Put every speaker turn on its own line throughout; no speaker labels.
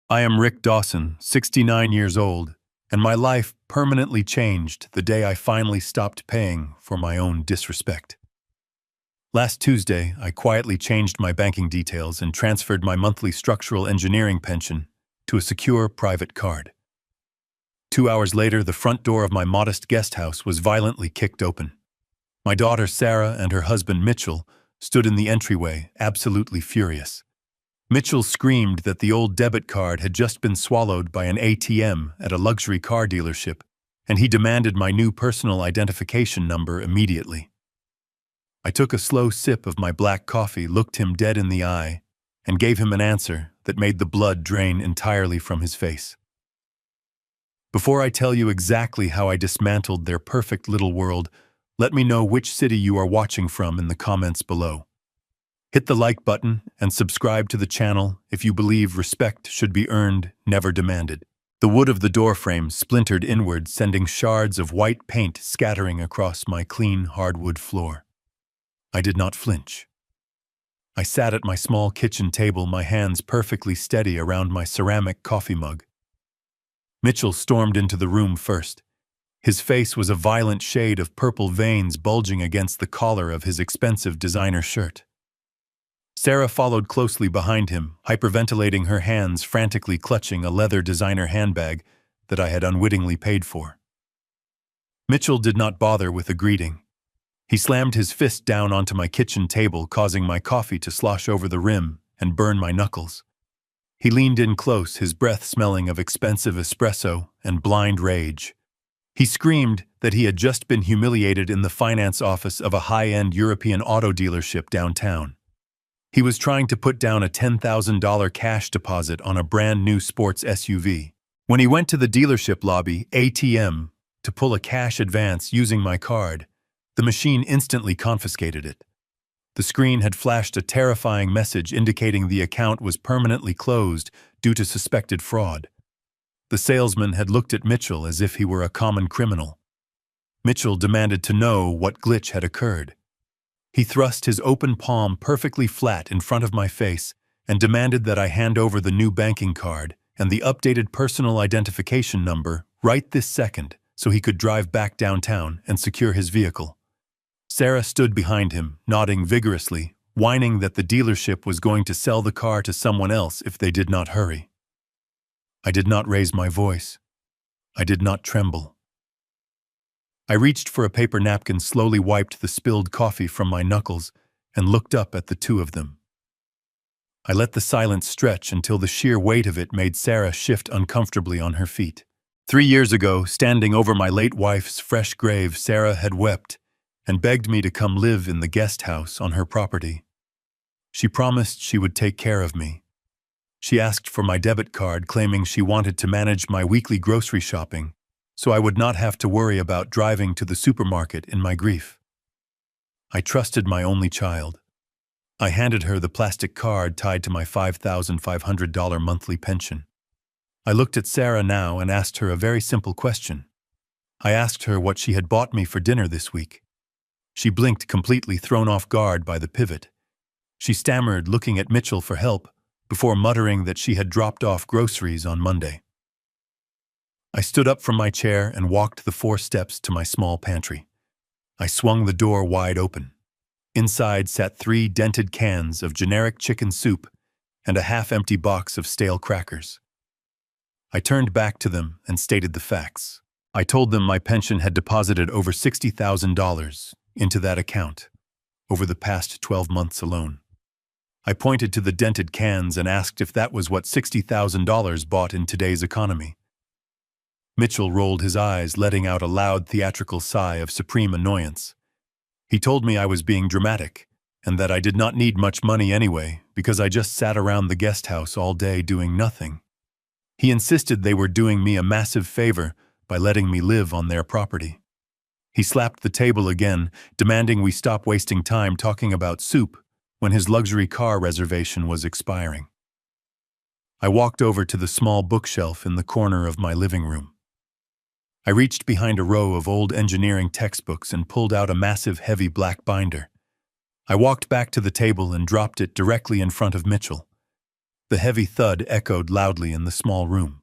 I am Rick Dawson, 69 years old, and my life permanently changed the day I finally stopped paying for my own disrespect. Last Tuesday, I quietly changed my banking details and transferred my monthly structural engineering pension to a secure private card. 2 hours later, the front door of my modest guest house was violently kicked open. My daughter Sarah and her husband Mitchell stood in the entryway, absolutely furious. Mitchell screamed that the old debit card had just been swallowed by an ATM at a luxury car dealership, and he demanded my new personal identification number immediately. I took a slow sip of my black coffee, looked him dead in the eye, and gave him an answer that made the blood drain entirely from his face. Before I tell you exactly how I dismantled their perfect little world, let me know which city you are watching from in the comments below. Hit the like button and subscribe to the channel if you believe respect should be earned, never demanded. The wood of the doorframe splintered inward, sending shards of white paint scattering across my clean hardwood floor. I did not flinch. I sat at my small kitchen table, my hands perfectly steady around my ceramic coffee mug. Mitchell stormed into the room first. His face was a violent shade of purple, veins bulging against the collar of his expensive designer shirt. Sarah followed closely behind him, hyperventilating, her hands frantically clutching a leather designer handbag that I had unwittingly paid for. Mitchell did not bother with a greeting. He slammed his fist down onto my kitchen table, causing my coffee to slosh over the rim and burn my knuckles. He leaned in close, his breath smelling of expensive espresso and blind rage. He screamed that he had just been humiliated in the finance office of a high-end European auto dealership downtown. He was trying to put down a $10,000 cash deposit on a brand new sports SUV. When he went to the dealership lobby, ATM, to pull a cash advance using my card, the machine instantly confiscated it. The screen had flashed a terrifying message indicating the account was permanently closed due to suspected fraud. The salesman had looked at Mitchell as if he were a common criminal. Mitchell demanded to know what glitch had occurred. He thrust his open palm perfectly flat in front of my face and demanded that I hand over the new banking card and the updated personal identification number right this second so he could drive back downtown and secure his vehicle. Sarah stood behind him, nodding vigorously, whining that the dealership was going to sell the car to someone else if they did not hurry. I did not raise my voice. I did not tremble. I reached for a paper napkin, slowly wiped the spilled coffee from my knuckles, and looked up at the two of them. I let the silence stretch until the sheer weight of it made Sarah shift uncomfortably on her feet. 3 years ago, standing over my late wife's fresh grave, Sarah had wept and begged me to come live in the guest house on her property. She promised she would take care of me. She asked for my debit card, claiming she wanted to manage my weekly grocery shopping, so I would not have to worry about driving to the supermarket in my grief. I trusted my only child. I handed her the plastic card tied to my $5,500 monthly pension. I looked at Sarah now and asked her a very simple question. I asked her what she had bought me for dinner this week. She blinked, completely thrown off guard by the pivot. She stammered, looking at Mitchell for help, before muttering that she had dropped off groceries on Monday. I stood up from my chair and walked the 4 steps to my small pantry. I swung the door wide open. Inside sat 3 dented cans of generic chicken soup and a half-empty box of stale crackers. I turned back to them and stated the facts. I told them my pension had deposited over $60,000 into that account over the past 12 months alone. I pointed to the dented cans and asked if that was what $60,000 bought in today's economy. Mitchell rolled his eyes, letting out a loud theatrical sigh of supreme annoyance. He told me I was being dramatic, and that I did not need much money anyway, because I just sat around the guest house all day doing nothing. He insisted they were doing me a massive favor by letting me live on their property. He slapped the table again, demanding we stop wasting time talking about soup when his luxury car reservation was expiring. I walked over to the small bookshelf in the corner of my living room. I reached behind a row of old engineering textbooks and pulled out a massive, heavy black binder. I walked back to the table and dropped it directly in front of Mitchell. The heavy thud echoed loudly in the small room.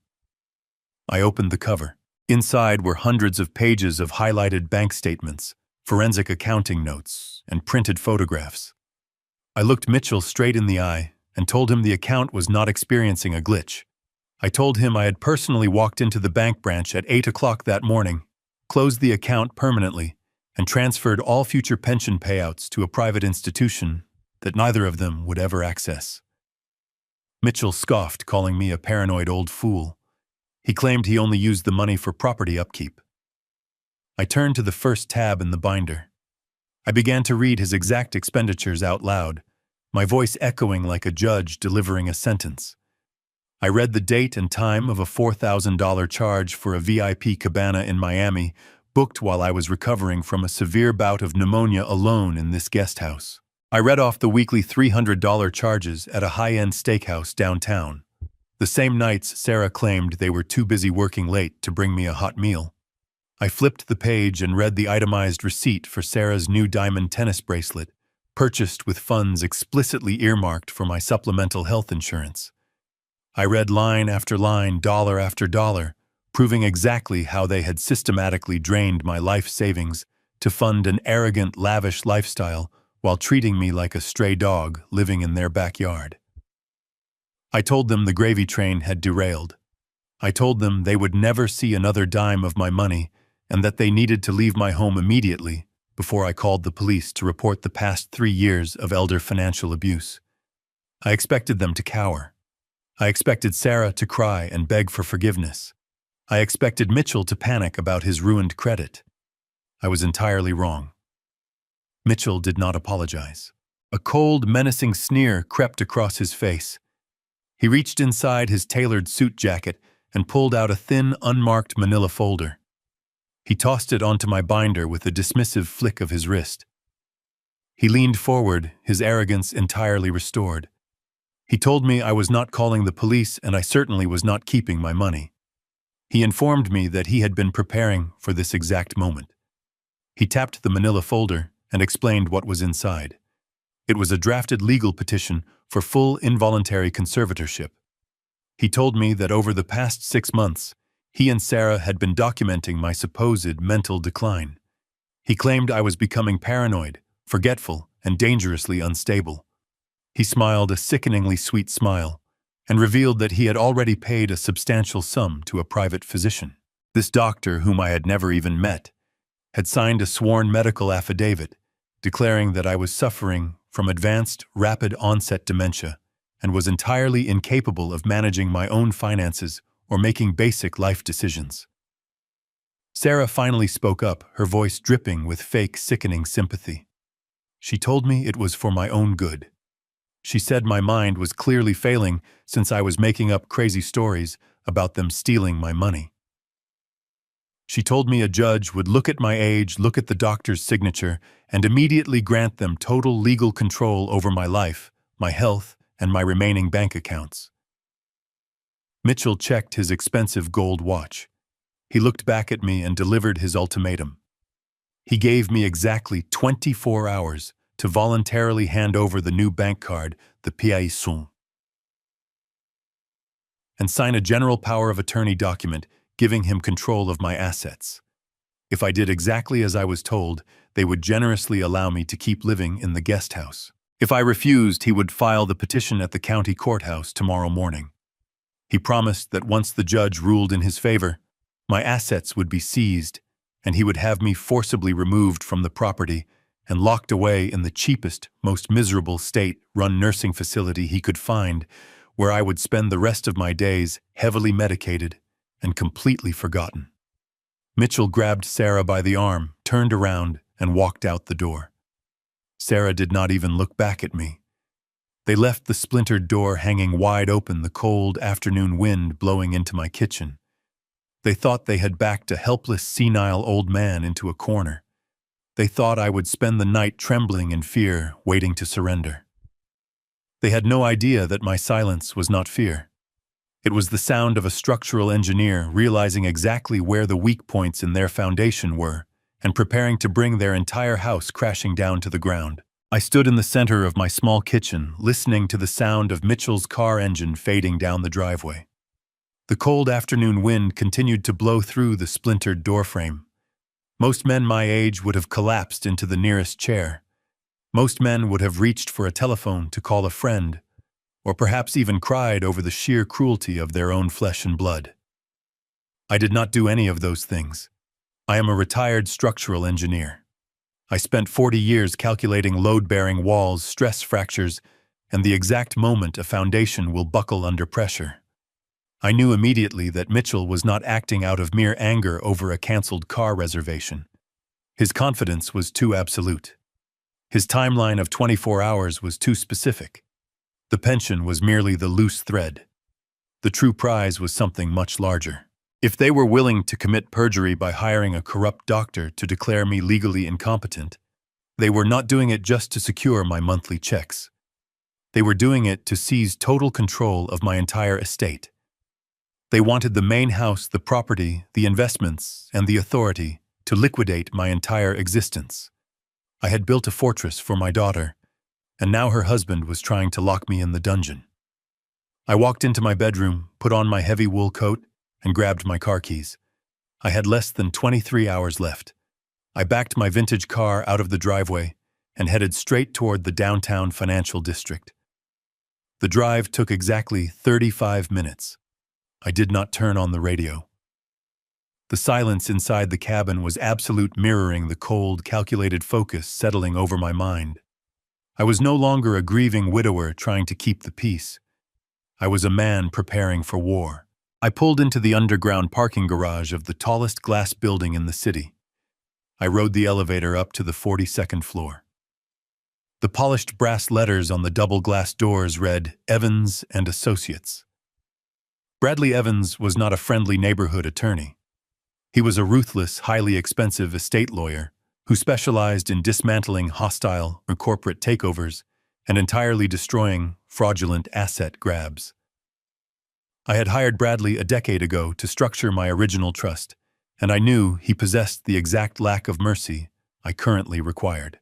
I opened the cover. Inside were hundreds of pages of highlighted bank statements, forensic accounting notes, and printed photographs. I looked Mitchell straight in the eye and told him the account was not experiencing a glitch. I told him I had personally walked into the bank branch at 8 o'clock that morning, closed the account permanently, and transferred all future pension payouts to a private institution that neither of them would ever access. Mitchell scoffed, calling me a paranoid old fool. He claimed he only used the money for property upkeep. I turned to the first tab in the binder. I began to read his exact expenditures out loud, my voice echoing like a judge delivering a sentence. I read the date and time of a $4,000 charge for a VIP cabana in Miami, booked while I was recovering from a severe bout of pneumonia alone in this guest house. I read off the weekly $300 charges at a high-end steakhouse downtown. The same nights Sarah claimed they were too busy working late to bring me a hot meal. I flipped the page and read the itemized receipt for Sarah's new diamond tennis bracelet, purchased with funds explicitly earmarked for my supplemental health insurance. I read line after line, dollar after dollar, proving exactly how they had systematically drained my life savings to fund an arrogant, lavish lifestyle while treating me like a stray dog living in their backyard. I told them the gravy train had derailed. I told them they would never see another dime of my money and that they needed to leave my home immediately before I called the police to report the past 3 years of elder financial abuse. I expected them to cower. I expected Sarah to cry and beg for forgiveness. I expected Mitchell to panic about his ruined credit. I was entirely wrong. Mitchell did not apologize. A cold, menacing sneer crept across his face. He reached inside his tailored suit jacket and pulled out a thin, unmarked manila folder. He tossed it onto my binder with a dismissive flick of his wrist. He leaned forward, his arrogance entirely restored. He told me I was not calling the police and I certainly was not keeping my money. He informed me that he had been preparing for this exact moment. He tapped the manila folder and explained what was inside. It was a drafted legal petition for full involuntary conservatorship. He told me that over the past 6 months, he and Sarah had been documenting my supposed mental decline. He claimed I was becoming paranoid, forgetful, and dangerously unstable. He smiled a sickeningly sweet smile and revealed that he had already paid a substantial sum to a private physician. This doctor, whom I had never even met, had signed a sworn medical affidavit declaring that I was suffering from advanced, rapid-onset dementia and was entirely incapable of managing my own finances or making basic life decisions. Sarah finally spoke up, her voice dripping with fake, sickening sympathy. She told me it was for my own good. She said my mind was clearly failing since I was making up crazy stories about them stealing my money. She told me a judge would look at my age, look at the doctor's signature, and immediately grant them total legal control over my life, my health, and my remaining bank accounts. Mitchell checked his expensive gold watch. He looked back at me and delivered his ultimatum. He gave me exactly 24 hours to voluntarily hand over the new bank card, the PAISON, and sign a general power of attorney document giving him control of my assets. If I did exactly as I was told, they would generously allow me to keep living in the guest house. If I refused, he would file the petition at the county courthouse tomorrow morning. He promised that once the judge ruled in his favor, my assets would be seized, and he would have me forcibly removed from the property and locked away in the cheapest, most miserable state-run nursing facility he could find, where I would spend the rest of my days heavily medicated and completely forgotten. Mitchell grabbed Sarah by the arm, turned around, and walked out the door. Sarah did not even look back at me. They left the splintered door hanging wide open, the cold afternoon wind blowing into my kitchen. They thought they had backed a helpless, senile old man into a corner. They thought I would spend the night trembling in fear, waiting to surrender. They had no idea that my silence was not fear. It was the sound of a structural engineer realizing exactly where the weak points in their foundation were and preparing to bring their entire house crashing down to the ground. I stood in the center of my small kitchen, listening to the sound of Mitchell's car engine fading down the driveway. The cold afternoon wind continued to blow through the splintered doorframe. Most men my age would have collapsed into the nearest chair. Most men would have reached for a telephone to call a friend, or perhaps even cried over the sheer cruelty of their own flesh and blood. I did not do any of those things. I am a retired structural engineer. I spent 40 years calculating load-bearing walls, stress fractures, and the exact moment a foundation will buckle under pressure. I knew immediately that Mitchell was not acting out of mere anger over a canceled car reservation. His confidence was too absolute. His timeline of 24 hours was too specific. The pension was merely the loose thread. The true prize was something much larger. If they were willing to commit perjury by hiring a corrupt doctor to declare me legally incompetent, they were not doing it just to secure my monthly checks. They were doing it to seize total control of my entire estate. They wanted the main house, the property, the investments, and the authority to liquidate my entire existence. I had built a fortress for my daughter, and now her husband was trying to lock me in the dungeon. I walked into my bedroom, put on my heavy wool coat, and grabbed my car keys. I had less than 23 hours left. I backed my vintage car out of the driveway and headed straight toward the downtown financial district. The drive took exactly 35 minutes. I did not turn on the radio. The silence inside the cabin was absolute, mirroring the cold, calculated focus settling over my mind. I was no longer a grieving widower trying to keep the peace. I was a man preparing for war. I pulled into the underground parking garage of the tallest glass building in the city. I rode the elevator up to the 42nd floor. The polished brass letters on the double glass doors read, "Evans and Associates." Bradley Evans was not a friendly neighborhood attorney. He was a ruthless, highly expensive estate lawyer who specialized in dismantling hostile or corporate takeovers and entirely destroying fraudulent asset grabs. I had hired Bradley a decade ago to structure my original trust, and I knew he possessed the exact lack of mercy I currently required.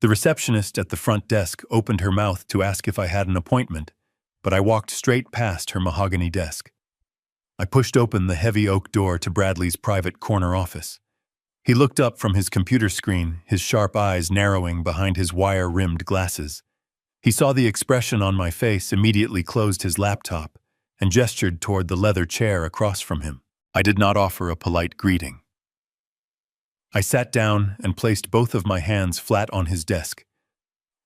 The receptionist at the front desk opened her mouth to ask if I had an appointment, but I walked straight past her mahogany desk. I pushed open the heavy oak door to Bradley's private corner office. He looked up from his computer screen, his sharp eyes narrowing behind his wire-rimmed glasses. He saw the expression on my face, immediately closed his laptop, and gestured toward the leather chair across from him. I did not offer a polite greeting. I sat down and placed both of my hands flat on his desk.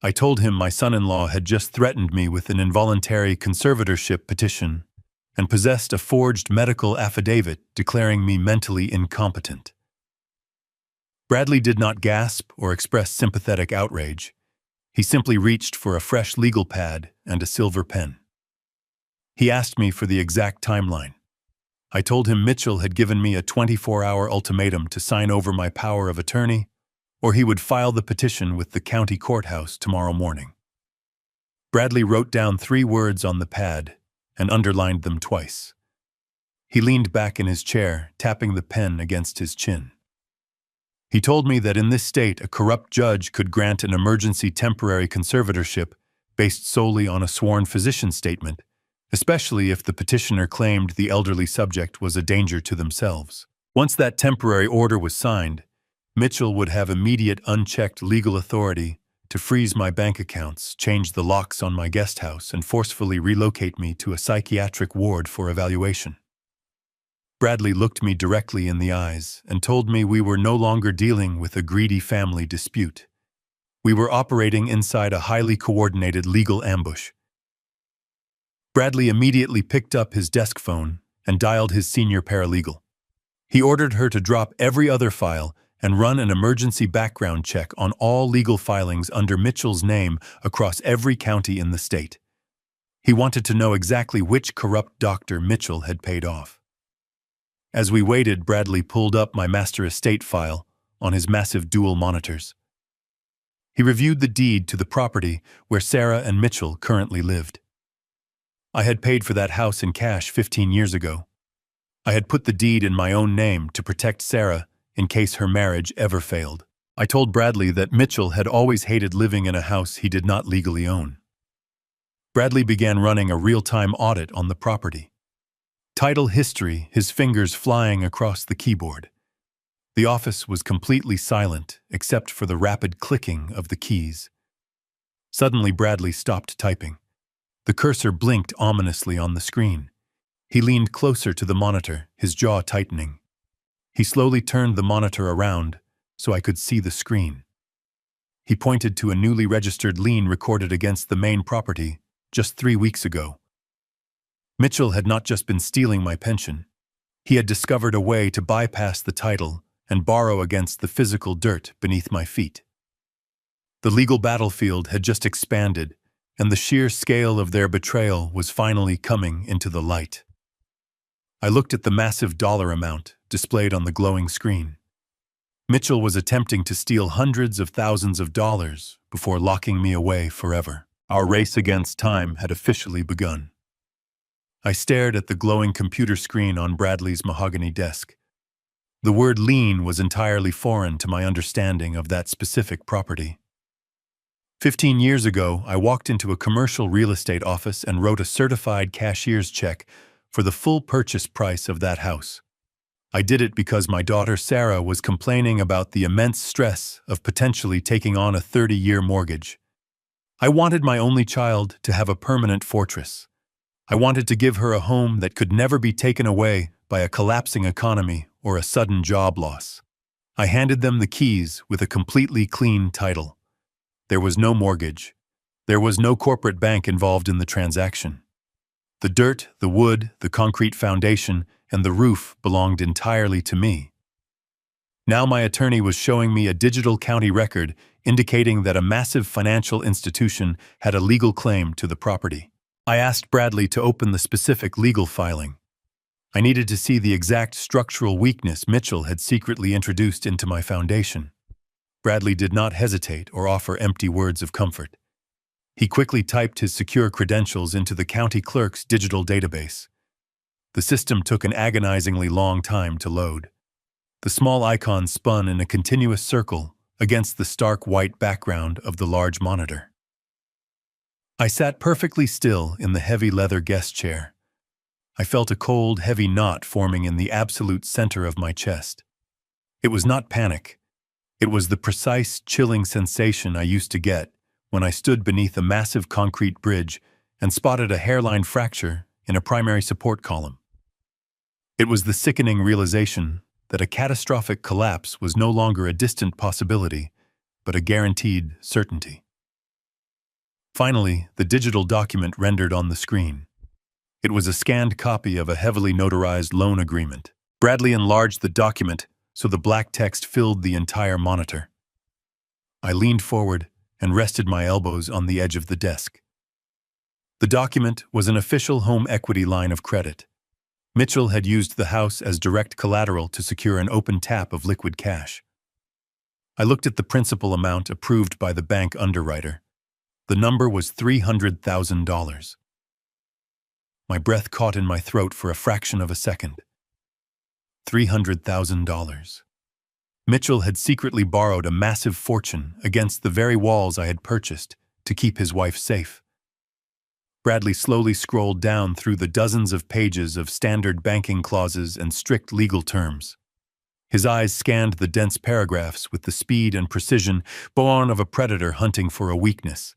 I told him my son-in-law had just threatened me with an involuntary conservatorship petition and possessed a forged medical affidavit declaring me mentally incompetent. Bradley did not gasp or express sympathetic outrage. He simply reached for a fresh legal pad and a silver pen. He asked me for the exact timeline. I told him Mitchell had given me a 24-hour ultimatum to sign over my power of attorney, or he would file the petition with the county courthouse tomorrow morning. Bradley wrote down 3 words on the pad and underlined them twice. He leaned back in his chair, tapping the pen against his chin. He told me that in this state, a corrupt judge could grant an emergency temporary conservatorship based solely on a sworn physician's statement, especially if the petitioner claimed the elderly subject was a danger to themselves. Once that temporary order was signed, Mitchell would have immediate unchecked legal authority to freeze my bank accounts, change the locks on my guest house, and forcefully relocate me to a psychiatric ward for evaluation. Bradley looked me directly in the eyes and told me we were no longer dealing with a greedy family dispute. We were operating inside a highly coordinated legal ambush. Bradley immediately picked up his desk phone and dialed his senior paralegal. He ordered her to drop every other file and run an emergency background check on all legal filings under Mitchell's name across every county in the state. He wanted to know exactly which corrupt doctor Mitchell had paid off. As we waited, Bradley pulled up my master estate file on his massive dual monitors. He reviewed the deed to the property where Sarah and Mitchell currently lived. I had paid for that house in cash 15 years ago. I had put the deed in my own name to protect Sarah in case her marriage ever failed. I told Bradley that Mitchell had always hated living in a house he did not legally own. Bradley began running a real-time audit on the property. Title history, his fingers flying across the keyboard. The office was completely silent, except for the rapid clicking of the keys. Suddenly, Bradley stopped typing. The cursor blinked ominously on the screen. He leaned closer to the monitor, his jaw tightening. He slowly turned the monitor around so I could see the screen. He pointed to a newly registered lien recorded against the main property just 3 weeks ago. Mitchell had not just been stealing my pension. He had discovered a way to bypass the title and borrow against the physical dirt beneath my feet. The legal battlefield had just expanded, and the sheer scale of their betrayal was finally coming into the light. I looked at the massive dollar amount displayed on the glowing screen. Mitchell was attempting to steal hundreds of thousands of dollars before locking me away forever. Our race against time had officially begun. I stared at the glowing computer screen on Bradley's mahogany desk. The word lien was entirely foreign to my understanding of that specific property. 15 years ago, I walked into a commercial real estate office and wrote a certified cashier's check for the full purchase price of that house. I did it because my daughter Sarah was complaining about the immense stress of potentially taking on a 30-year mortgage. I wanted my only child to have a permanent fortress. I wanted to give her a home that could never be taken away by a collapsing economy or a sudden job loss. I handed them the keys with a completely clean title. There was no mortgage. There was no corporate bank involved in the transaction. The dirt, the wood, the concrete foundation, and the roof belonged entirely to me. Now my attorney was showing me a digital county record indicating that a massive financial institution had a legal claim to the property. I asked Bradley to open the specific legal filing. I needed to see the exact structural weakness Mitchell had secretly introduced into my foundation. Bradley did not hesitate or offer empty words of comfort. He quickly typed his secure credentials into the county clerk's digital database. The system took an agonizingly long time to load. The small icon spun in a continuous circle against the stark white background of the large monitor. I sat perfectly still in the heavy leather guest chair. I felt a cold, heavy knot forming in the absolute center of my chest. It was not panic. It was the precise, chilling sensation I used to get when I stood beneath a massive concrete bridge and spotted a hairline fracture in a primary support column. It was the sickening realization that a catastrophic collapse was no longer a distant possibility, but a guaranteed certainty. Finally, the digital document rendered on the screen. It was a scanned copy of a heavily notarized loan agreement. Bradley enlarged the document so the black text filled the entire monitor. I leaned forward and rested my elbows on the edge of the desk. The document was an official home equity line of credit. Mitchell had used the house as direct collateral to secure an open tap of liquid cash. I looked at the principal amount approved by the bank underwriter. The number was $300,000. My breath caught in my throat for a fraction of a second. $300,000. Mitchell had secretly borrowed a massive fortune against the very walls I had purchased to keep his wife safe. Bradley slowly scrolled down through the dozens of pages of standard banking clauses and strict legal terms. His eyes scanned the dense paragraphs with the speed and precision born of a predator hunting for a weakness.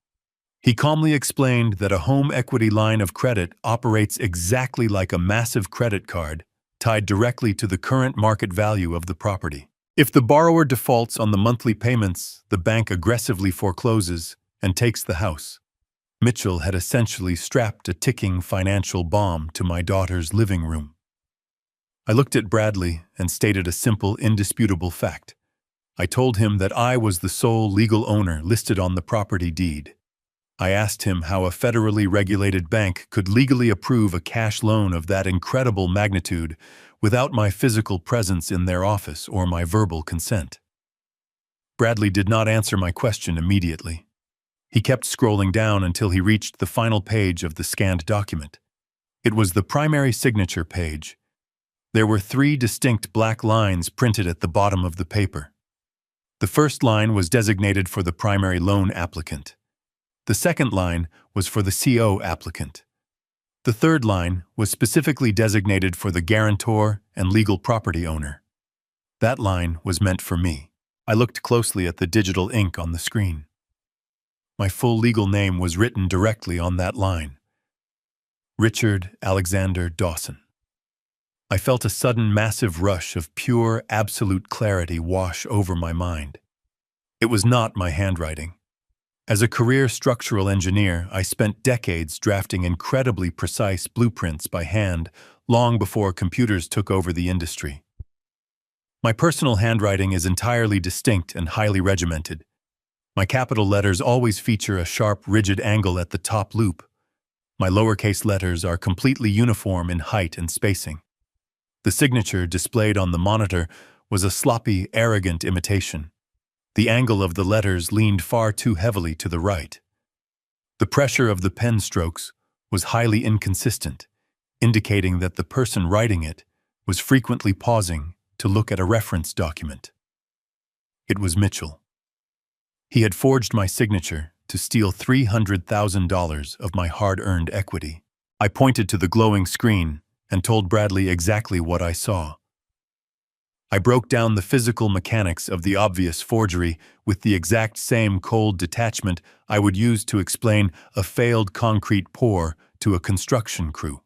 He calmly explained that a home equity line of credit operates exactly like a massive credit card, tied directly to the current market value of the property. If the borrower defaults on the monthly payments, the bank aggressively forecloses and takes the house. Mitchell had essentially strapped a ticking financial bomb to my daughter's living room. I looked at Bradley and stated a simple, indisputable fact. I told him that I was the sole legal owner listed on the property deed. I asked him how a federally regulated bank could legally approve a cash loan of that incredible magnitude without my physical presence in their office or my verbal consent. Bradley did not answer my question immediately. He kept scrolling down until he reached the final page of the scanned document. It was the primary signature page. There were 3 distinct black lines printed at the bottom of the paper. The first line was designated for the primary loan applicant. The second line was for the CO applicant. The third line was specifically designated for the guarantor and legal property owner. That line was meant for me. I looked closely at the digital ink on the screen. My full legal name was written directly on that line. Richard Alexander Dawson. I felt a sudden massive rush of pure, absolute clarity wash over my mind. It was not my handwriting. As a career structural engineer, I spent decades drafting incredibly precise blueprints by hand, long before computers took over the industry. My personal handwriting is entirely distinct and highly regimented. My capital letters always feature a sharp, rigid angle at the top loop. My lowercase letters are completely uniform in height and spacing. The signature displayed on the monitor was a sloppy, arrogant imitation. The angle of the letters leaned far too heavily to the right. The pressure of the pen strokes was highly inconsistent, indicating that the person writing it was frequently pausing to look at a reference document. It was Mitchell. He had forged my signature to steal $300,000 of my hard-earned equity. I pointed to the glowing screen and told Bradley exactly what I saw. I broke down the physical mechanics of the obvious forgery with the exact same cold detachment I would use to explain a failed concrete pour to a construction crew.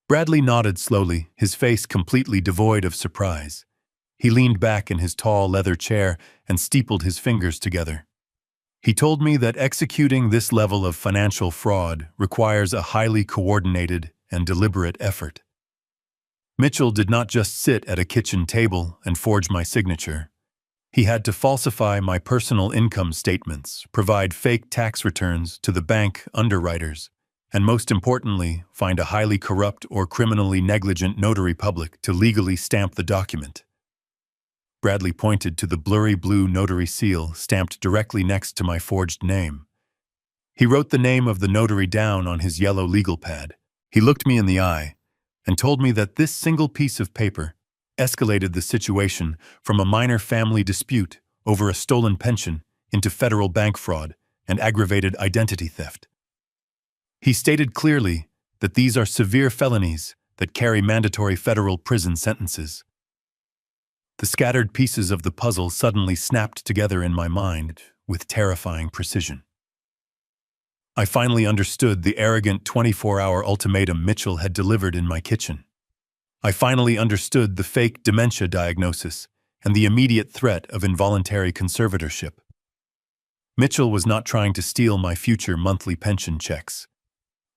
Bradley nodded slowly, his face completely devoid of surprise. He leaned back in his tall leather chair and steepled his fingers together. He told me that executing this level of financial fraud requires a highly coordinated and deliberate effort. Mitchell did not just sit at a kitchen table and forge my signature. He had to falsify my personal income statements, provide fake tax returns to the bank underwriters, and most importantly, find a highly corrupt or criminally negligent notary public to legally stamp the document. Bradley pointed to the blurry blue notary seal stamped directly next to my forged name. He wrote the name of the notary down on his yellow legal pad. He looked me in the eye and told me that this single piece of paper escalated the situation from a minor family dispute over a stolen pension into federal bank fraud and aggravated identity theft. He stated clearly that these are severe felonies that carry mandatory federal prison sentences. The scattered pieces of the puzzle suddenly snapped together in my mind with terrifying precision. I finally understood the arrogant 24-hour ultimatum Mitchell had delivered in my kitchen. I finally understood the fake dementia diagnosis and the immediate threat of involuntary conservatorship. Mitchell was not trying to steal my future monthly pension checks.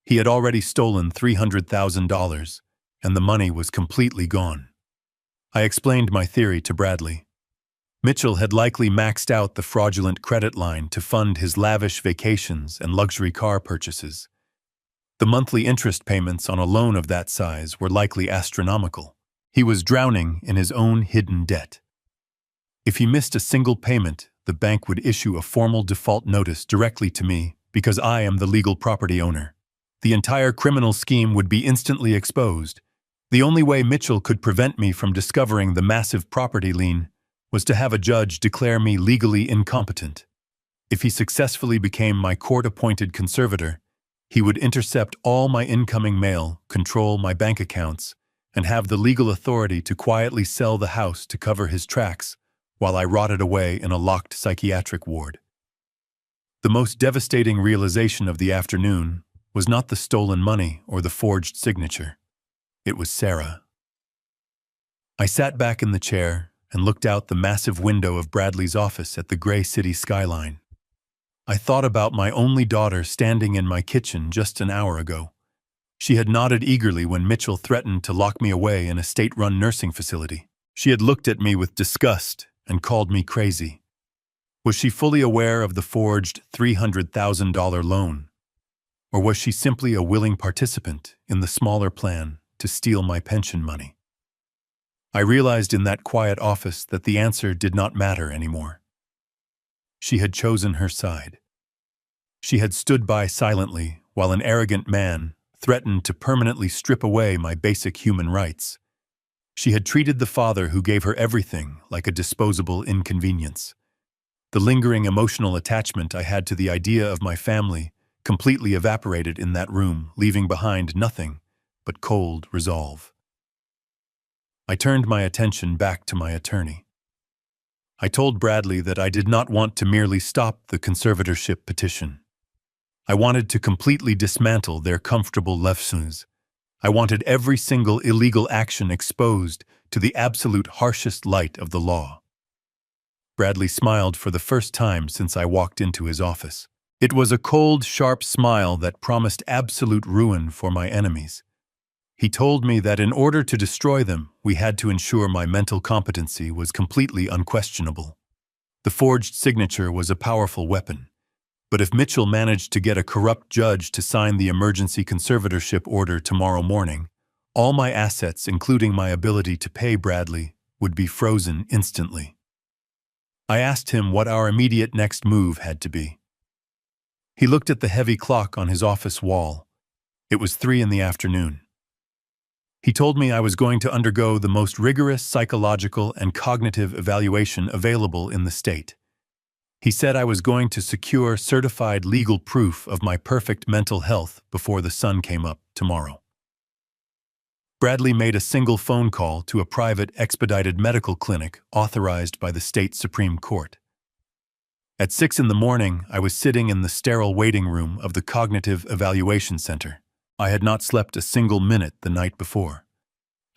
He had already stolen $300,000, and the money was completely gone. I explained my theory to Bradley. Mitchell had likely maxed out the fraudulent credit line to fund his lavish vacations and luxury car purchases. The monthly interest payments on a loan of that size were likely astronomical. He was drowning in his own hidden debt. If he missed a single payment, the bank would issue a formal default notice directly to me because I am the legal property owner. The entire criminal scheme would be instantly exposed. The only way Mitchell could prevent me from discovering the massive property lien was to have a judge declare me legally incompetent. If he successfully became my court-appointed conservator, he would intercept all my incoming mail, control my bank accounts, and have the legal authority to quietly sell the house to cover his tracks while I rotted away in a locked psychiatric ward. The most devastating realization of the afternoon was not the stolen money or the forged signature. It was Sarah. I sat back in the chair and looked out the massive window of Bradley's office at the gray city skyline. I thought about my only daughter standing in my kitchen just an hour ago. She had nodded eagerly when Mitchell threatened to lock me away in a state-run nursing facility. She had looked at me with disgust and called me crazy. Was she fully aware of the forged $300,000 loan? Or was she simply a willing participant in the smaller plan to steal my pension money? I realized in that quiet office that the answer did not matter anymore. She had chosen her side. She had stood by silently while an arrogant man threatened to permanently strip away my basic human rights. She had treated the father who gave her everything like a disposable inconvenience. The lingering emotional attachment I had to the idea of my family completely evaporated in that room, leaving behind nothing but cold resolve. I turned my attention back to my attorney. I told Bradley that I did not want to merely stop the conservatorship petition. I wanted to completely dismantle their comfortable lefsons. I wanted every single illegal action exposed to the absolute harshest light of the law. Bradley smiled for the first time since I walked into his office. It was a cold, sharp smile that promised absolute ruin for my enemies. He told me that in order to destroy them, we had to ensure my mental competency was completely unquestionable. The forged signature was a powerful weapon. But if Mitchell managed to get a corrupt judge to sign the emergency conservatorship order tomorrow morning, all my assets, including my ability to pay Bradley, would be frozen instantly. I asked him what our immediate next move had to be. He looked at the heavy clock on his office wall. It was 3 p.m. He told me I was going to undergo the most rigorous psychological and cognitive evaluation available in the state. He said I was going to secure certified legal proof of my perfect mental health before the sun came up tomorrow. Bradley made a single phone call to a private expedited medical clinic authorized by the state Supreme Court. At 6 a.m, I was sitting in the sterile waiting room of the Cognitive Evaluation Center. I had not slept a single minute the night before.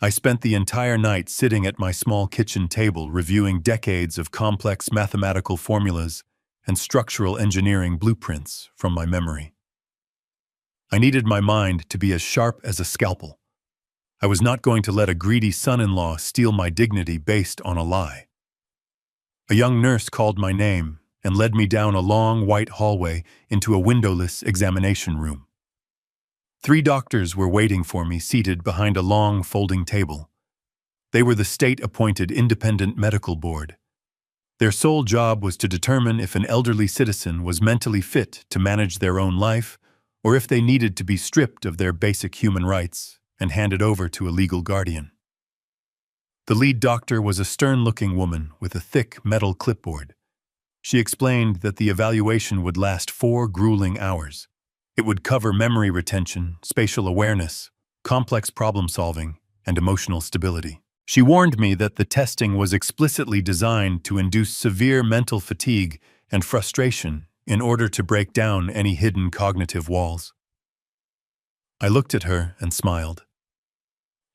I spent the entire night sitting at my small kitchen table reviewing decades of complex mathematical formulas and structural engineering blueprints from my memory. I needed my mind to be as sharp as a scalpel. I was not going to let a greedy son-in-law steal my dignity based on a lie. A young nurse called my name and led me down a long white hallway into a windowless examination room. 3 doctors were waiting for me seated behind a long folding table. They were the state-appointed independent medical board. Their sole job was to determine if an elderly citizen was mentally fit to manage their own life or if they needed to be stripped of their basic human rights and handed over to a legal guardian. The lead doctor was a stern-looking woman with a thick metal clipboard. She explained that the evaluation would last 4 grueling hours. It would cover memory retention, spatial awareness, complex problem-solving, and emotional stability. She warned me that the testing was explicitly designed to induce severe mental fatigue and frustration in order to break down any hidden cognitive walls. I looked at her and smiled.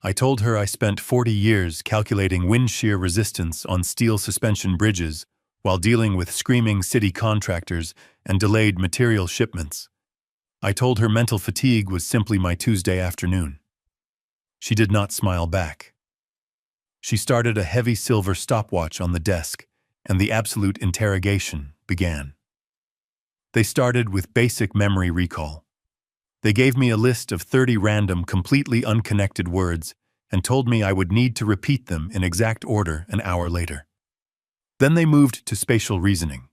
I told her I spent 40 years calculating wind shear resistance on steel suspension bridges while dealing with screaming city contractors and delayed material shipments. I told her mental fatigue was simply my Tuesday afternoon. She did not smile back. She started a heavy silver stopwatch on the desk, and the absolute interrogation began. They started with basic memory recall. They gave me a list of 30 random, completely unconnected words and told me I would need to repeat them in exact order an hour later. Then they moved to spatial reasoning.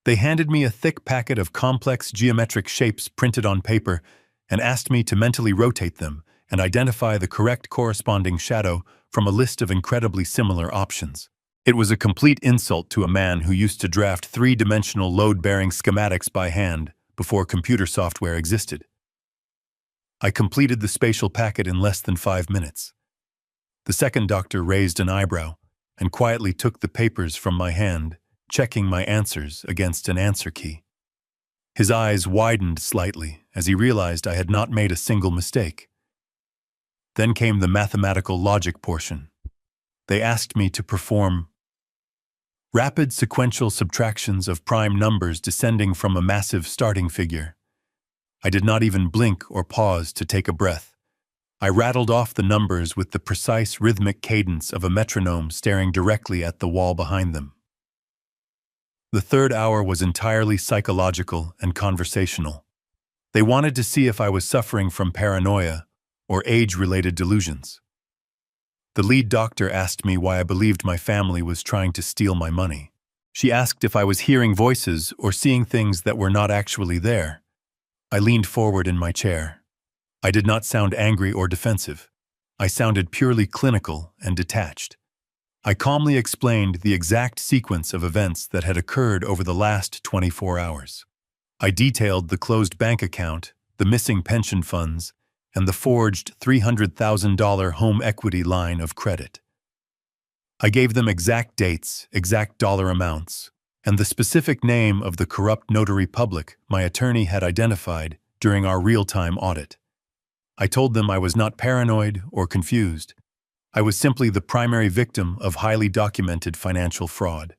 They handed me a thick packet of complex geometric shapes printed on paper and asked me to mentally rotate them and identify the correct corresponding shadow from a list of incredibly similar options. It was a complete insult to a man who used to draft 3-dimensional load-bearing schematics by hand before computer software existed. I completed the spatial packet in less than 5 minutes. The second doctor raised an eyebrow and quietly took the papers from my hand, checking my answers against an answer key. His eyes widened slightly as he realized I had not made a single mistake. Then came the mathematical logic portion. They asked me to perform rapid sequential subtractions of prime numbers descending from a massive starting figure. I did not even blink or pause to take a breath. I rattled off the numbers with the precise rhythmic cadence of a metronome staring directly at the wall behind them. The third hour was entirely psychological and conversational. They wanted to see if I was suffering from paranoia or age-related delusions. The lead doctor asked me why I believed my family was trying to steal my money. She asked if I was hearing voices or seeing things that were not actually there. I leaned forward in my chair. I did not sound angry or defensive. I sounded purely clinical and detached. I calmly explained the exact sequence of events that had occurred over the last 24 hours. I detailed the closed bank account, the missing pension funds, and the forged $300,000 home equity line of credit. I gave them exact dates, exact dollar amounts, and the specific name of the corrupt notary public my attorney had identified during our real-time audit. I told them I was not paranoid or confused. I was simply the primary victim of highly documented financial fraud.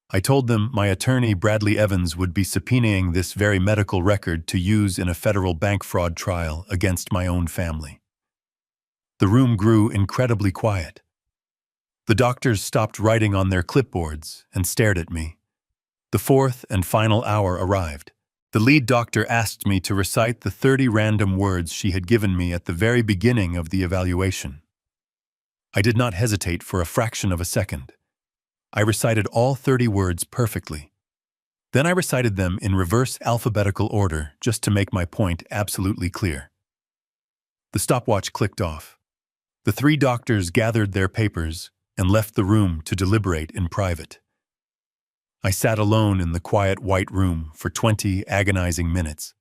I told them my attorney, Bradley Evans, would be subpoenaing this very medical record to use in a federal bank fraud trial against my own family. The room grew incredibly quiet. The doctors stopped writing on their clipboards and stared at me. The fourth and final hour arrived. The lead doctor asked me to recite the 30 random words she had given me at the very beginning of the evaluation. I did not hesitate for a fraction of a second. I recited all 30 words perfectly. Then I recited them in reverse alphabetical order just to make my point absolutely clear. The stopwatch clicked off. The three doctors gathered their papers and left the room to deliberate in private. I sat alone in the quiet white room for 20 agonizing minutes.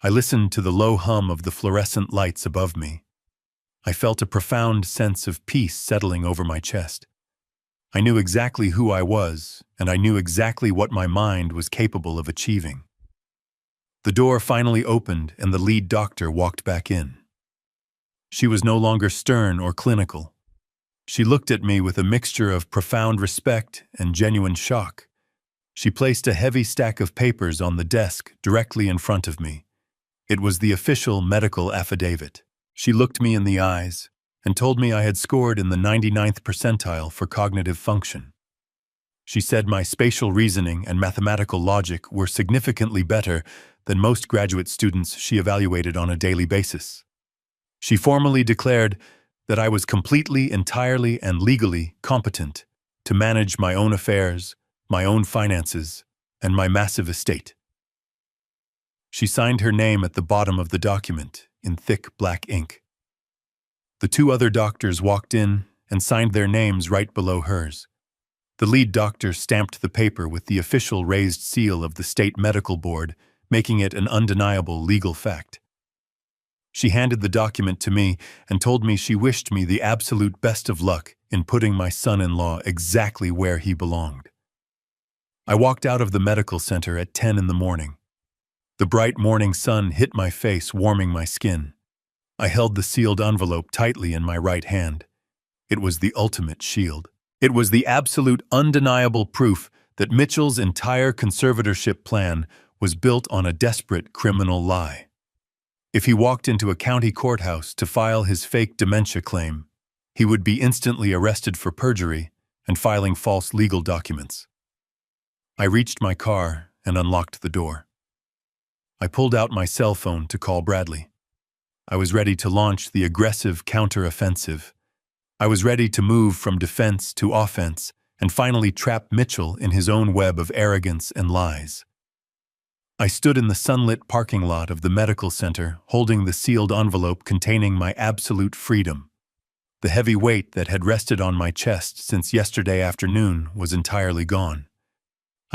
I listened to the low hum of the fluorescent lights above me. I felt a profound sense of peace settling over my chest. I knew exactly who I was, and I knew exactly what my mind was capable of achieving. The door finally opened and the lead doctor walked back in. She was no longer stern or clinical. She looked at me with a mixture of profound respect and genuine shock. She placed a heavy stack of papers on the desk directly in front of me. It was the official medical affidavit. She looked me in the eyes and told me I had scored in the 99th percentile for cognitive function. She said my spatial reasoning and mathematical logic were significantly better than most graduate students she evaluated on a daily basis. She formally declared that I was completely, entirely, and legally competent to manage my own affairs, my own finances, and my massive estate. She signed her name at the bottom of the document in thick black ink. The two other doctors walked in and signed their names right below hers. The lead doctor stamped the paper with the official raised seal of the State Medical Board, making it an undeniable legal fact. She handed the document to me and told me she wished me the absolute best of luck in putting my son-in-law exactly where he belonged. I walked out of the medical center at 10 in the morning. The bright morning sun hit my face, warming my skin. I held the sealed envelope tightly in my right hand. It was the ultimate shield. It was the absolute undeniable proof that Mitchell's entire conservatorship plan was built on a desperate criminal lie. If he walked into a county courthouse to file his fake dementia claim, he would be instantly arrested for perjury and filing false legal documents. I reached my car and unlocked the door. I pulled out my cell phone to call Bradley. I was ready to launch the aggressive counter-offensive. I was ready to move from defense to offense and finally trap Mitchell in his own web of arrogance and lies. I stood in the sunlit parking lot of the medical center, holding the sealed envelope containing my absolute freedom. The heavy weight that had rested on my chest since yesterday afternoon was entirely gone.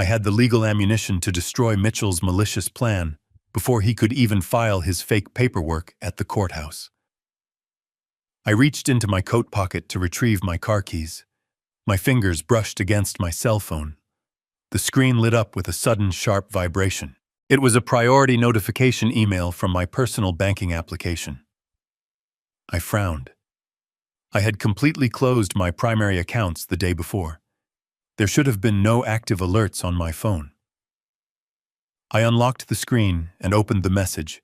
I had the legal ammunition to destroy Mitchell's malicious plan before he could even file his fake paperwork at the courthouse. I reached into my coat pocket to retrieve my car keys. My fingers brushed against my cell phone. The screen lit up with a sudden sharp vibration. It was a priority notification email from my personal banking application. I frowned. I had completely closed my primary accounts the day before. There should have been no active alerts on my phone. I unlocked the screen and opened the message.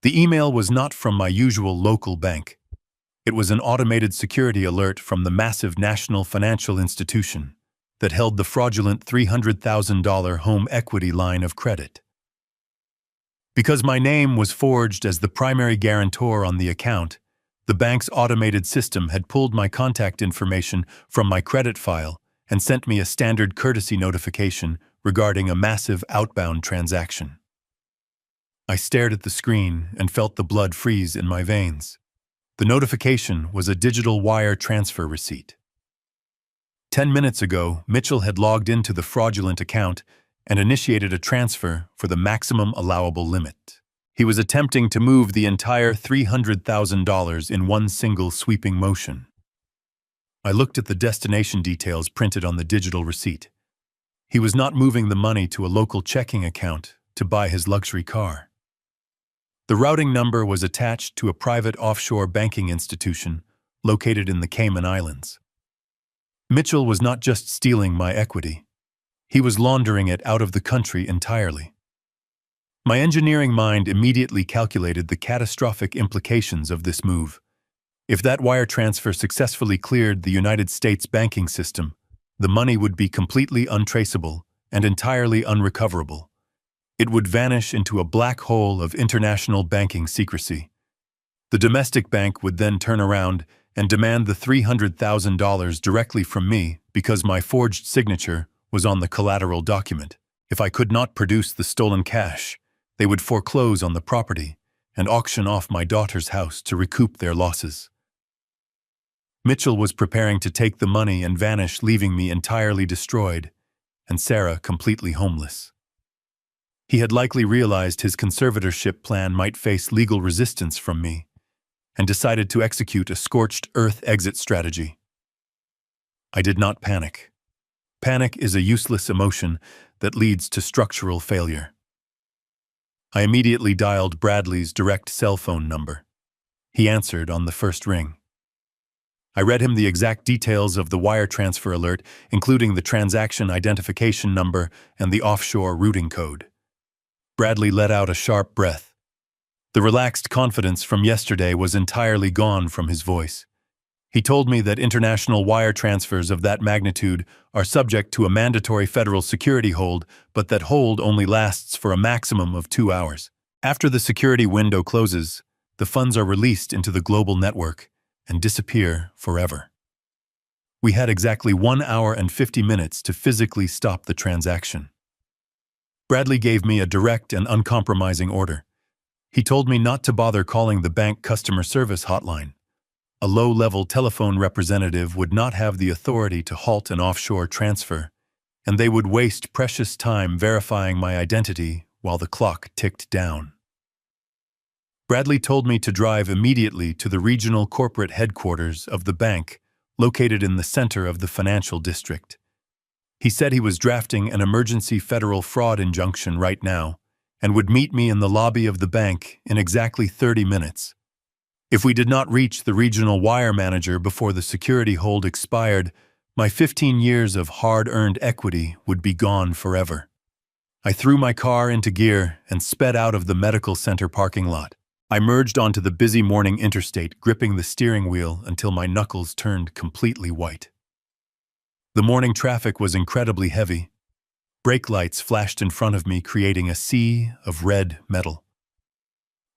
The email was not from my usual local bank. It was an automated security alert from the massive national financial institution that held the fraudulent $300,000 home equity line of credit. Because my name was forged as the primary guarantor on the account, the bank's automated system had pulled my contact information from my credit file and sent me a standard courtesy notification regarding a massive outbound transaction. I stared at the screen and felt the blood freeze in my veins. The notification was a digital wire transfer receipt. 10 minutes ago, Mitchell had logged into the fraudulent account and initiated a transfer for the maximum allowable limit. He was attempting to move the entire $300,000 in one single sweeping motion. I looked at the destination details printed on the digital receipt. He was not moving the money to a local checking account to buy his luxury car. The routing number was attached to a private offshore banking institution located in the Cayman Islands. Mitchell was not just stealing my equity. He was laundering it out of the country entirely. My engineering mind immediately calculated the catastrophic implications of this move. If that wire transfer successfully cleared the United States banking system, the money would be completely untraceable and entirely unrecoverable. It would vanish into a black hole of international banking secrecy. The domestic bank would then turn around and demand the $300,000 directly from me because my forged signature was on the collateral document. If I could not produce the stolen cash, they would foreclose on the property and auction off my daughter's house to recoup their losses. Mitchell was preparing to take the money and vanish, leaving me entirely destroyed and Sarah completely homeless. He had likely realized his conservatorship plan might face legal resistance from me and decided to execute a scorched earth exit strategy. I did not panic. Panic is a useless emotion that leads to structural failure. I immediately dialed Bradley's direct cell phone number. He answered on the first ring. I read him the exact details of the wire transfer alert, including the transaction identification number and the offshore routing code. Bradley let out a sharp breath. The relaxed confidence from yesterday was entirely gone from his voice. He told me that international wire transfers of that magnitude are subject to a mandatory federal security hold, but that hold only lasts for a maximum of 2 hours. After the security window closes, the funds are released into the global network and disappear forever. We had exactly 1 hour and 50 minutes to physically stop the transaction. Bradley gave me a direct and uncompromising order. He told me not to bother calling the bank customer service hotline. A low-level telephone representative would not have the authority to halt an offshore transfer, and they would waste precious time verifying my identity while the clock ticked down. Bradley told me to drive immediately to the regional corporate headquarters of the bank, located in the center of the financial district. He said he was drafting an emergency federal fraud injunction right now and would meet me in the lobby of the bank in exactly 30 minutes. If we did not reach the regional wire manager before the security hold expired, my 15 years of hard-earned equity would be gone forever. I threw my car into gear and sped out of the medical center parking lot. I merged onto the busy morning interstate, gripping the steering wheel until my knuckles turned completely white. The morning traffic was incredibly heavy. Brake lights flashed in front of me, creating a sea of red metal.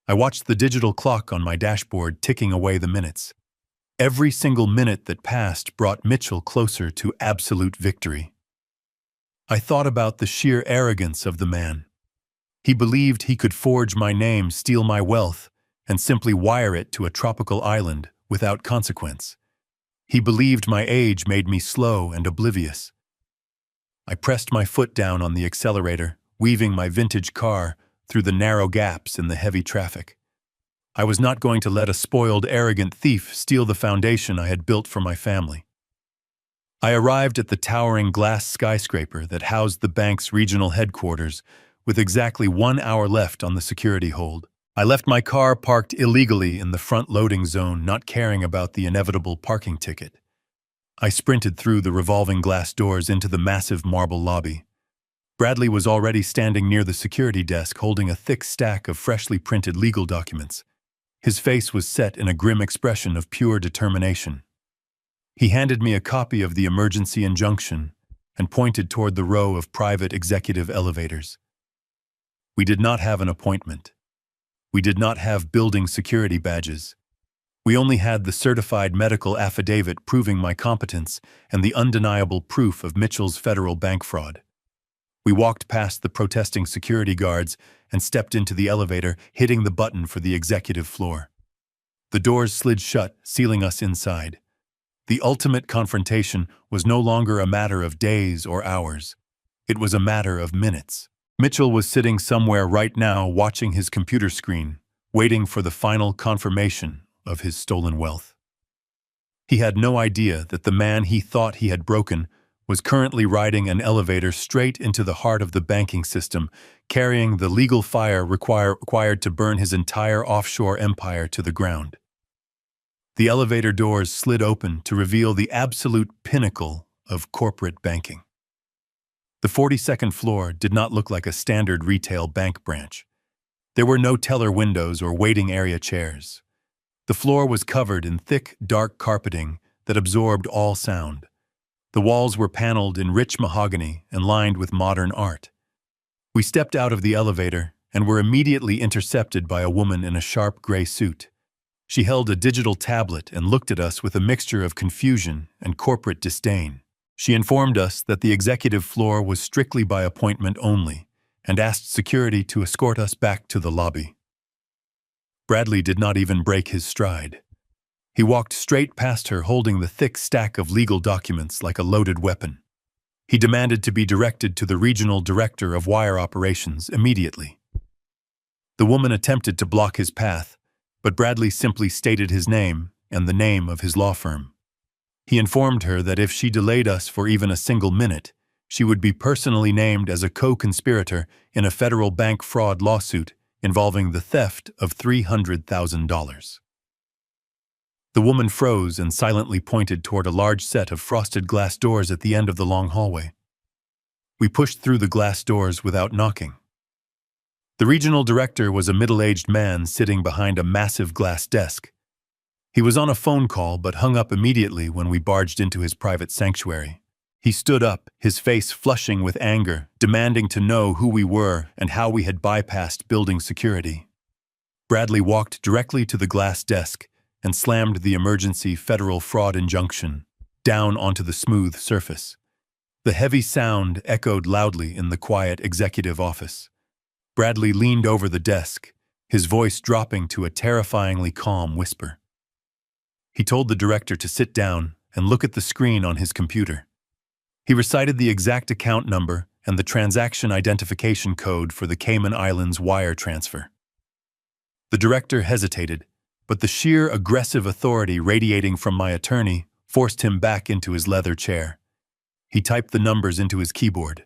I watched the digital clock on my dashboard ticking away the minutes. Every single minute that passed brought Mitchell closer to absolute victory. I thought about the sheer arrogance of the man. He believed he could forge my name, steal my wealth, and simply wire it to a tropical island without consequence. He believed my age made me slow and oblivious. I pressed my foot down on the accelerator, weaving my vintage car through the narrow gaps in the heavy traffic. I was not going to let a spoiled, arrogant thief steal the foundation I had built for my family. I arrived at the towering glass skyscraper that housed the bank's regional headquarters with exactly 1 hour left on the security hold. I left my car parked illegally in the front loading zone, not caring about the inevitable parking ticket. I sprinted through the revolving glass doors into the massive marble lobby. Bradley was already standing near the security desk, holding a thick stack of freshly printed legal documents. His face was set in a grim expression of pure determination. He handed me a copy of the emergency injunction and pointed toward the row of private executive elevators. We did not have an appointment. We did not have building security badges. We only had the certified medical affidavit proving my competence and the undeniable proof of Mitchell's federal bank fraud. We walked past the protesting security guards and stepped into the elevator, hitting the button for the executive floor. The doors slid shut, sealing us inside. The ultimate confrontation was no longer a matter of days or hours. It was a matter of minutes. Mitchell was sitting somewhere right now watching his computer screen, waiting for the final confirmation of his stolen wealth. He had no idea that the man he thought he had broken was currently riding an elevator straight into the heart of the banking system, carrying the legal fire required to burn his entire offshore empire to the ground. The elevator doors slid open to reveal the absolute pinnacle of corporate banking. The 42nd floor did not look like a standard retail bank branch. There were no teller windows or waiting area chairs. The floor was covered in thick, dark carpeting that absorbed all sound. The walls were paneled in rich mahogany and lined with modern art. We stepped out of the elevator and were immediately intercepted by a woman in a sharp gray suit. She held a digital tablet and looked at us with a mixture of confusion and corporate disdain. She informed us that the executive floor was strictly by appointment only and asked security to escort us back to the lobby. Bradley did not even break his stride. He walked straight past her, holding the thick stack of legal documents like a loaded weapon. He demanded to be directed to the regional director of wire operations immediately. The woman attempted to block his path, but Bradley simply stated his name and the name of his law firm. He informed her that if she delayed us for even a single minute, she would be personally named as a co-conspirator in a federal bank fraud lawsuit involving the theft of $300,000. The woman froze and silently pointed toward a large set of frosted glass doors at the end of the long hallway. We pushed through the glass doors without knocking. The regional director was a middle-aged man sitting behind a massive glass desk. He was on a phone call but hung up immediately when we barged into his private sanctuary. He stood up, his face flushing with anger, demanding to know who we were and how we had bypassed building security. Bradley walked directly to the glass desk and slammed the emergency federal fraud injunction down onto the smooth surface. The heavy sound echoed loudly in the quiet executive office. Bradley leaned over the desk, his voice dropping to a terrifyingly calm whisper. He told the director to sit down and look at the screen on his computer. He recited the exact account number and the transaction identification code for the Cayman Islands wire transfer. The director hesitated, but the sheer aggressive authority radiating from my attorney forced him back into his leather chair. He typed the numbers into his keyboard.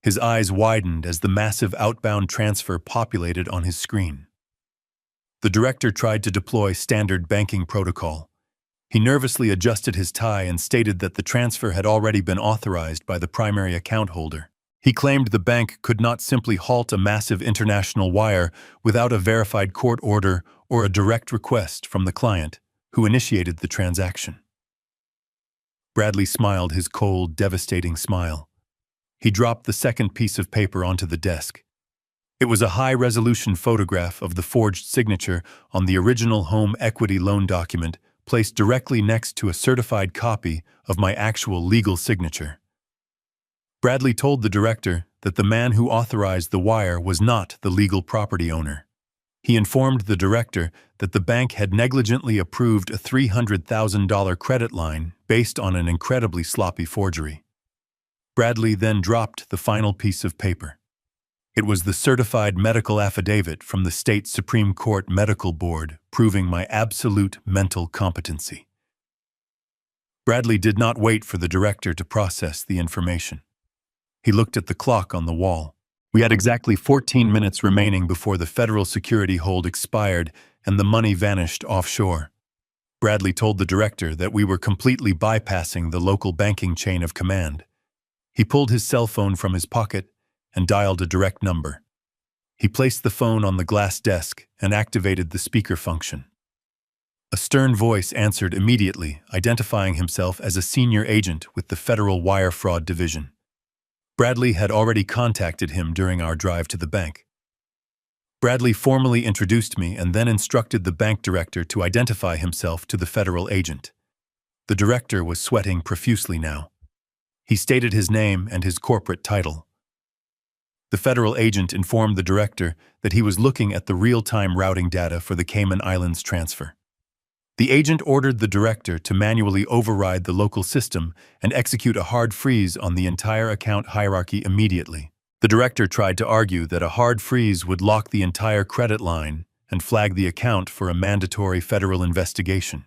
His eyes widened as the massive outbound transfer populated on his screen. The director tried to deploy standard banking protocol. He nervously adjusted his tie and stated that the transfer had already been authorized by the primary account holder. He claimed the bank could not simply halt a massive international wire without a verified court order or a direct request from the client who initiated the transaction. Bradley smiled his cold, devastating smile. He dropped the second piece of paper onto the desk. It was a high-resolution photograph of the forged signature on the original home equity loan document placed directly next to a certified copy of my actual legal signature. Bradley told the director that the man who authorized the wire was not the legal property owner. He informed the director that the bank had negligently approved a $300,000 credit line based on an incredibly sloppy forgery. Bradley then dropped the final piece of paper. It was the certified medical affidavit from the state Supreme Court Medical Board proving my absolute mental competency. Bradley did not wait for the director to process the information. He looked at the clock on the wall. We had exactly 14 minutes remaining before the federal security hold expired and the money vanished offshore. Bradley told the director that we were completely bypassing the local banking chain of command. He pulled his cell phone from his pocket and dialed a direct number. He placed the phone on the glass desk and activated the speaker function. A stern voice answered immediately, identifying himself as a senior agent with the Federal Wire Fraud Division. Bradley had already contacted him during our drive to the bank. Bradley formally introduced me and then instructed the bank director to identify himself to the federal agent. The director was sweating profusely now. He stated his name and his corporate title. The federal agent informed the director that he was looking at the real-time routing data for the Cayman Islands transfer. The agent ordered the director to manually override the local system and execute a hard freeze on the entire account hierarchy immediately. The director tried to argue that a hard freeze would lock the entire credit line and flag the account for a mandatory federal investigation.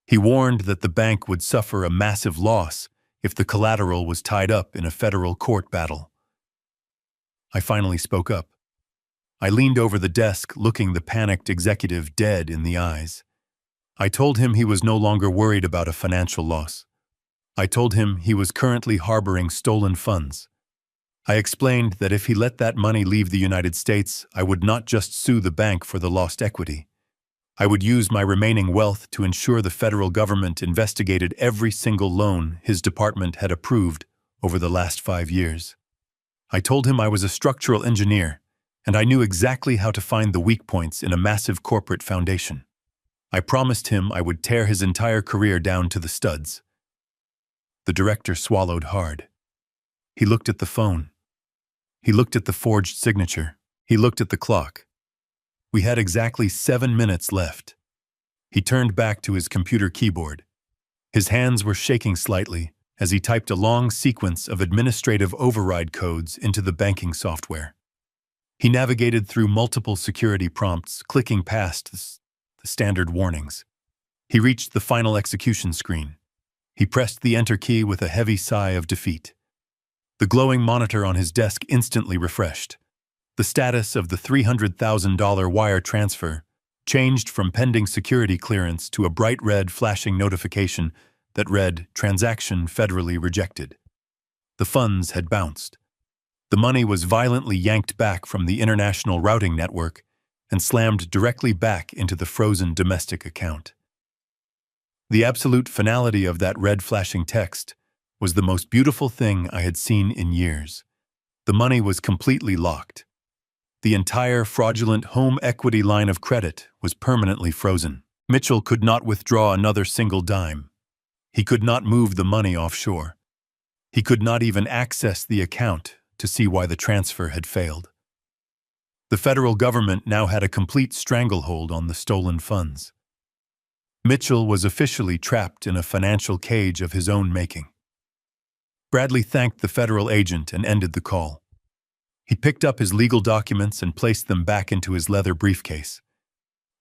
He warned that the bank would suffer a massive loss if the collateral was tied up in a federal court battle. I finally spoke up. I leaned over the desk, looking the panicked executive dead in the eyes. I told him he was no longer worried about a financial loss. I told him he was currently harboring stolen funds. I explained that if he let that money leave the United States, I would not just sue the bank for the lost equity. I would use my remaining wealth to ensure the federal government investigated every single loan his department had approved over the last 5 years. I told him I was a structural engineer, and I knew exactly how to find the weak points in a massive corporate foundation. I promised him I would tear his entire career down to the studs. The director swallowed hard. He looked at the phone. He looked at the forged signature. He looked at the clock. We had exactly 7 minutes left. He turned back to his computer keyboard. His hands were shaking slightly as he typed a long sequence of administrative override codes into the banking software. He navigated through multiple security prompts, clicking past the standard warnings. He reached the final execution screen. He pressed the enter key with a heavy sigh of defeat. The glowing monitor on his desk instantly refreshed. The status of the $300,000 wire transfer changed from pending security clearance to a bright red flashing notification that read, "Transaction federally rejected." The funds had bounced. The money was violently yanked back from the international routing network and slammed directly back into the frozen domestic account. The absolute finality of that red flashing text was the most beautiful thing I had seen in years. The money was completely locked. The entire fraudulent home equity line of credit was permanently frozen. Mitchell could not withdraw another single dime. He could not move the money offshore. He could not even access the account to see why the transfer had failed. The federal government now had a complete stranglehold on the stolen funds. Mitchell was officially trapped in a financial cage of his own making. Bradley thanked the federal agent and ended the call. He picked up his legal documents and placed them back into his leather briefcase.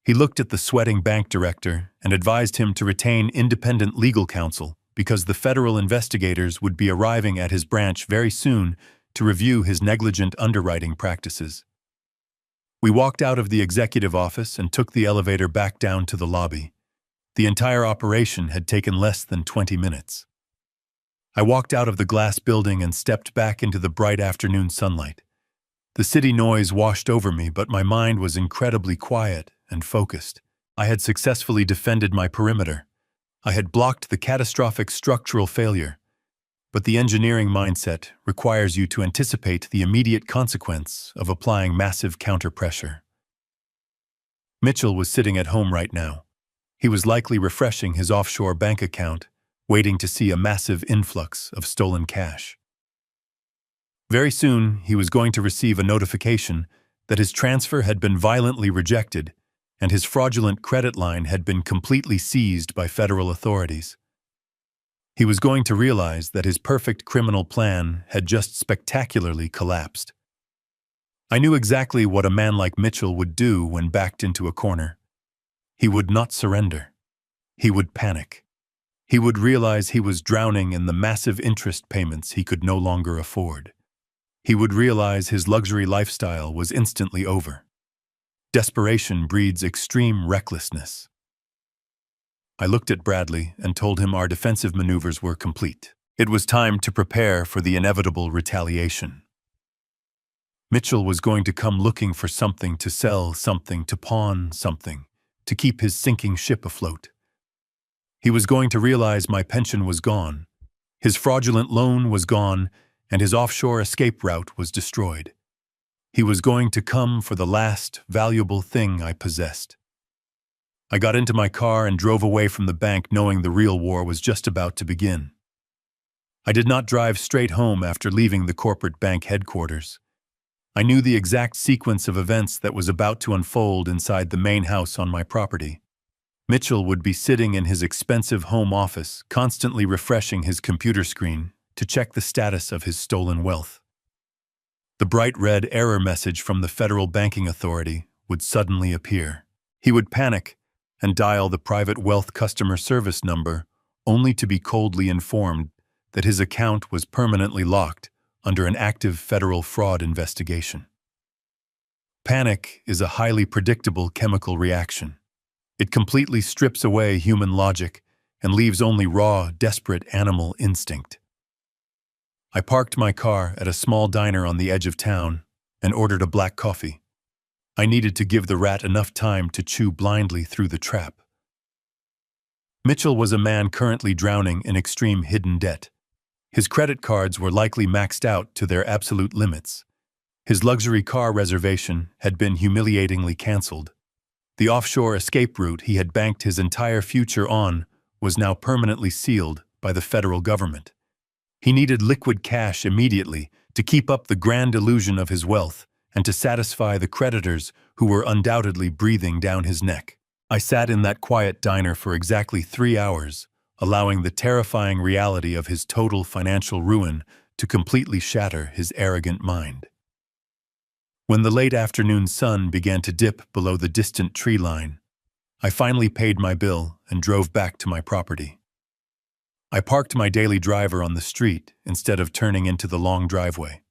He looked at the sweating bank director and advised him to retain independent legal counsel because the federal investigators would be arriving at his branch very soon to review his negligent underwriting practices. We walked out of the executive office and took the elevator back down to the lobby. The entire operation had taken less than 20 minutes. I walked out of the glass building and stepped back into the bright afternoon sunlight. The city noise washed over me, but my mind was incredibly quiet and focused. I had successfully defended my perimeter. I had blocked the catastrophic structural failure. But the engineering mindset requires you to anticipate the immediate consequence of applying massive counter-pressure. Mitchell was sitting at home right now. He was likely refreshing his offshore bank account, waiting to see a massive influx of stolen cash. Very soon, he was going to receive a notification that his transfer had been violently rejected and his fraudulent credit line had been completely seized by federal authorities. He was going to realize that his perfect criminal plan had just spectacularly collapsed. I knew exactly what a man like Mitchell would do when backed into a corner. He would not surrender. He would panic. He would realize he was drowning in the massive interest payments he could no longer afford. He would realize his luxury lifestyle was instantly over. Desperation breeds extreme recklessness. I looked at Bradley and told him our defensive maneuvers were complete. It was time to prepare for the inevitable retaliation. Mitchell was going to come looking for something to sell, something to pawn, something to keep his sinking ship afloat. He was going to realize my pension was gone, his fraudulent loan was gone, and his offshore escape route was destroyed. He was going to come for the last valuable thing I possessed. I got into my car and drove away from the bank knowing the real war was just about to begin. I did not drive straight home after leaving the corporate bank headquarters. I knew the exact sequence of events that was about to unfold inside the main house on my property. Mitchell would be sitting in his expensive home office, constantly refreshing his computer screen to check the status of his stolen wealth. The bright red error message from the Federal Banking Authority would suddenly appear. He would panic and dial the private wealth customer service number, only to be coldly informed that his account was permanently locked under an active federal fraud investigation. Panic is a highly predictable chemical reaction. It completely strips away human logic and leaves only raw, desperate animal instinct. I parked my car at a small diner on the edge of town and ordered a black coffee. I needed to give the rat enough time to chew blindly through the trap. Mitchell was a man currently drowning in extreme hidden debt. His credit cards were likely maxed out to their absolute limits. His luxury car reservation had been humiliatingly canceled. The offshore escape route he had banked his entire future on was now permanently sealed by the federal government. He needed liquid cash immediately to keep up the grand illusion of his wealth and to satisfy the creditors who were undoubtedly breathing down his neck. I sat in that quiet diner for exactly 3 hours, allowing the terrifying reality of his total financial ruin to completely shatter his arrogant mind. When the late afternoon sun began to dip below the distant tree line, I finally paid my bill and drove back to my property. I parked my daily driver on the street instead of turning into the long driveway.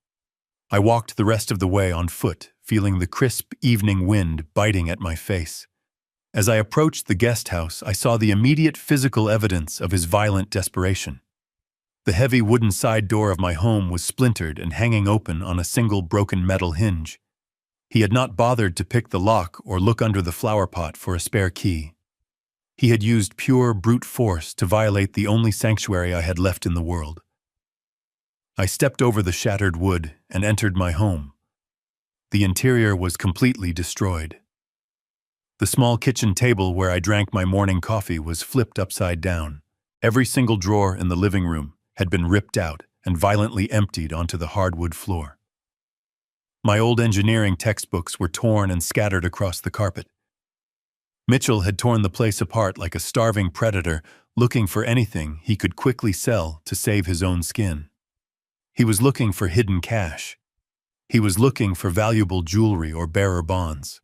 I walked the rest of the way on foot, feeling the crisp evening wind biting at my face. As I approached the guest house, I saw the immediate physical evidence of his violent desperation. The heavy wooden side door of my home was splintered and hanging open on a single broken metal hinge. He had not bothered to pick the lock or look under the flower pot for a spare key. He had used pure brute force to violate the only sanctuary I had left in the world. I stepped over the shattered wood and entered my home. The interior was completely destroyed. The small kitchen table where I drank my morning coffee was flipped upside down. Every single drawer in the living room had been ripped out and violently emptied onto the hardwood floor. My old engineering textbooks were torn and scattered across the carpet. Mitchell had torn the place apart like a starving predator, looking for anything he could quickly sell to save his own skin. He was looking for hidden cash. He was looking for valuable jewelry or bearer bonds.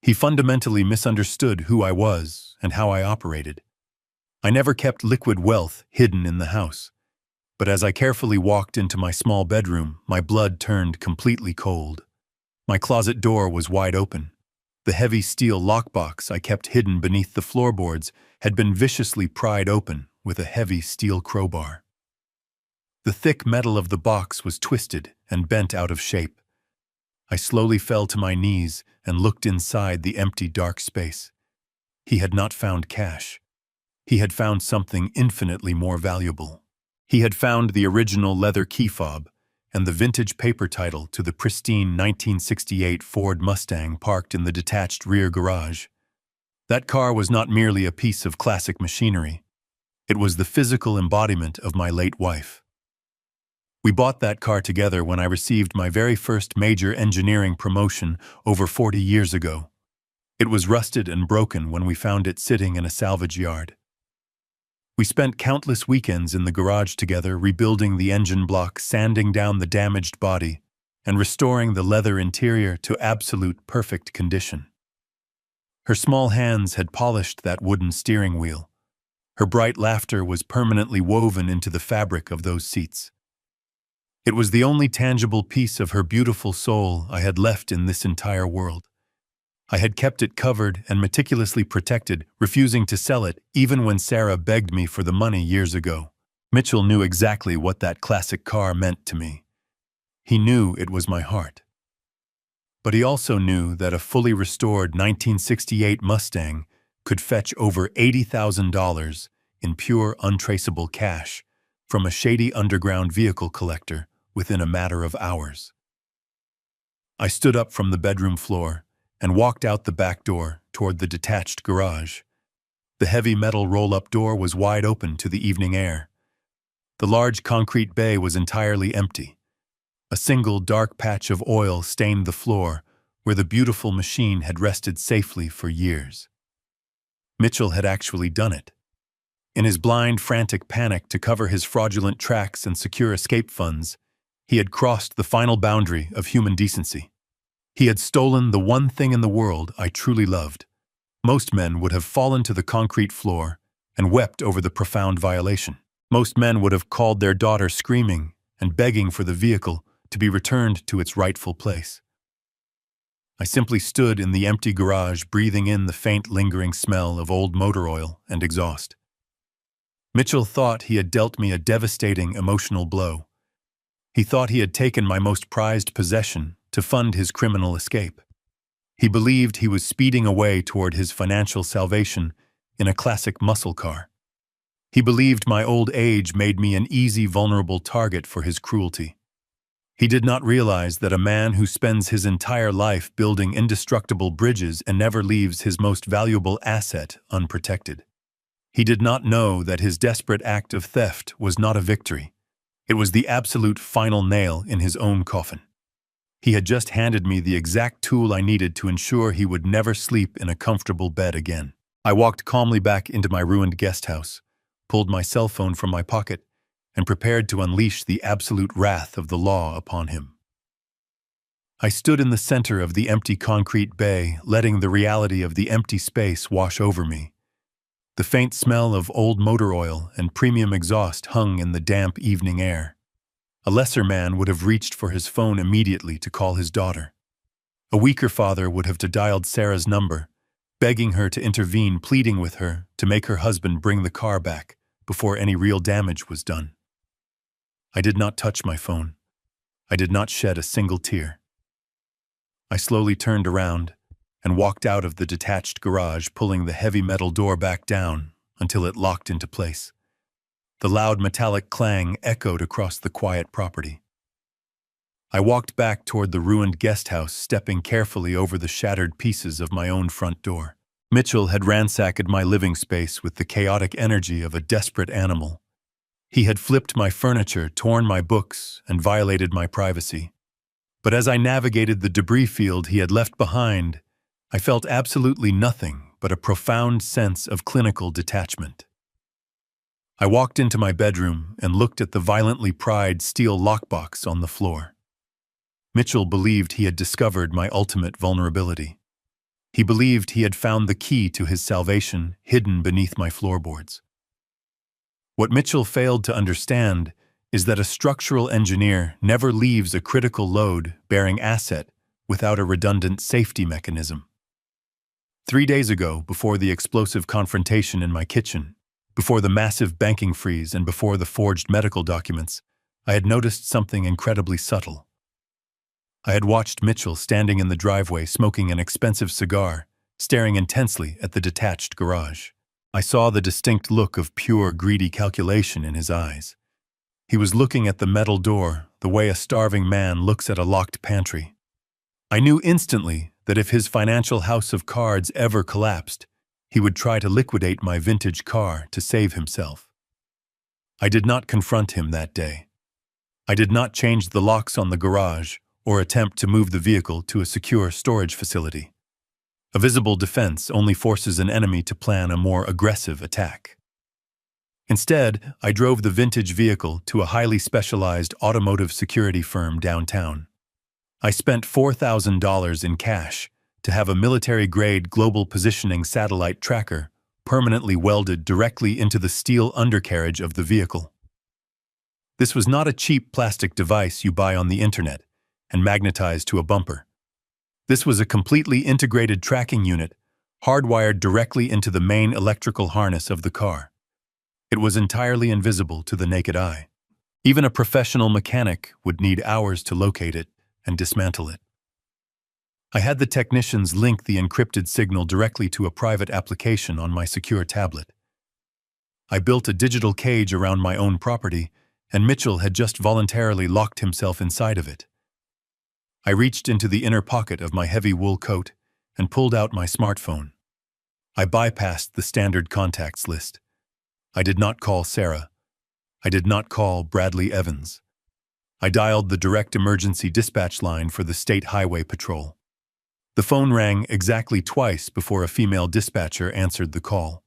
He fundamentally misunderstood who I was and how I operated. I never kept liquid wealth hidden in the house. But as I carefully walked into my small bedroom, my blood turned completely cold. My closet door was wide open. The heavy steel lockbox I kept hidden beneath the floorboards had been viciously pried open with a heavy steel crowbar. The thick metal of the box was twisted and bent out of shape. I slowly fell to my knees and looked inside the empty dark space. He had not found cash. He had found something infinitely more valuable. He had found the original leather key fob and the vintage paper title to the pristine 1968 Ford Mustang parked in the detached rear garage. That car was not merely a piece of classic machinery. It was the physical embodiment of my late wife. We bought that car together when I received my very first major engineering promotion over 40 years ago. It was rusted and broken when we found it sitting in a salvage yard. We spent countless weekends in the garage together, rebuilding the engine block, sanding down the damaged body, and restoring the leather interior to absolute perfect condition. Her small hands had polished that wooden steering wheel. Her bright laughter was permanently woven into the fabric of those seats. It was the only tangible piece of her beautiful soul I had left in this entire world. I had kept it covered and meticulously protected, refusing to sell it even when Sarah begged me for the money years ago. Mitchell knew exactly what that classic car meant to me. He knew it was my heart. But he also knew that a fully restored 1968 Mustang could fetch over $80,000 in pure, untraceable cash from a shady underground vehicle collector within a matter of hours. I stood up from the bedroom floor and walked out the back door toward the detached garage. The heavy metal roll-up door was wide open to the evening air. The large concrete bay was entirely empty. A single dark patch of oil stained the floor where the beautiful machine had rested safely for years. Mitchell had actually done it. In his blind, frantic panic to cover his fraudulent tracks and secure escape funds, he had crossed the final boundary of human decency. He had stolen the one thing in the world I truly loved. Most men would have fallen to the concrete floor and wept over the profound violation. Most men would have called their daughter screaming and begging for the vehicle to be returned to its rightful place. I simply stood in the empty garage, breathing in the faint, lingering smell of old motor oil and exhaust. Mitchell thought he had dealt me a devastating emotional blow. He thought he had taken my most prized possession to fund his criminal escape. He believed he was speeding away toward his financial salvation in a classic muscle car. He believed my old age made me an easy, vulnerable target for his cruelty. He did not realize that a man who spends his entire life building indestructible bridges and never leaves his most valuable asset unprotected. He did not know that his desperate act of theft was not a victory. It was the absolute final nail in his own coffin. He had just handed me the exact tool I needed to ensure he would never sleep in a comfortable bed again. I walked calmly back into my ruined guest house, pulled my cell phone from my pocket, and prepared to unleash the absolute wrath of the law upon him. I stood in the center of the empty concrete bay, letting the reality of the empty space wash over me. The faint smell of old motor oil and premium exhaust hung in the damp evening air. A lesser man would have reached for his phone immediately to call his daughter. A weaker father would have dialed Sarah's number, begging her to intervene, pleading with her to make her husband bring the car back before any real damage was done. I did not touch my phone. I did not shed a single tear. I slowly turned around and walked out of the detached garage, pulling the heavy metal door back down until it locked into place. The loud metallic clang echoed across the quiet property. I walked back toward the ruined guest house, stepping carefully over the shattered pieces of my own front door. Mitchell had ransacked my living space with the chaotic energy of a desperate animal. He had flipped my furniture, torn my books, and violated my privacy. But as I navigated the debris field he had left behind, I felt absolutely nothing but a profound sense of clinical detachment. I walked into my bedroom and looked at the violently pried steel lockbox on the floor. Mitchell believed he had discovered my ultimate vulnerability. He believed he had found the key to his salvation hidden beneath my floorboards. What Mitchell failed to understand is that a structural engineer never leaves a critical load-bearing asset without a redundant safety mechanism. 3 days ago, before the explosive confrontation in my kitchen, before the massive banking freeze and before the forged medical documents, I had noticed something incredibly subtle. I had watched Mitchell standing in the driveway smoking an expensive cigar, staring intensely at the detached garage. I saw the distinct look of pure, greedy calculation in his eyes. He was looking at the metal door the way a starving man looks at a locked pantry. I knew instantly that if his financial house of cards ever collapsed, he would try to liquidate my vintage car to save himself. I did not confront him that day. I did not change the locks on the garage or attempt to move the vehicle to a secure storage facility. A visible defense only forces an enemy to plan a more aggressive attack. Instead, I drove the vintage vehicle to a highly specialized automotive security firm downtown. I spent $4,000 in cash to have a military-grade global positioning satellite tracker permanently welded directly into the steel undercarriage of the vehicle. This was not a cheap plastic device you buy on the internet and magnetize to a bumper. This was a completely integrated tracking unit, hardwired directly into the main electrical harness of the car. It was entirely invisible to the naked eye. Even a professional mechanic would need hours to locate it and dismantle it. I had the technicians link the encrypted signal directly to a private application on my secure tablet. I built a digital cage around my own property, and Mitchell had just voluntarily locked himself inside of it. I reached into the inner pocket of my heavy wool coat and pulled out my smartphone. I bypassed the standard contacts list. I did not call Sarah. I did not call Bradley Evans. I dialed the direct emergency dispatch line for the State Highway Patrol. The phone rang exactly twice before a female dispatcher answered the call.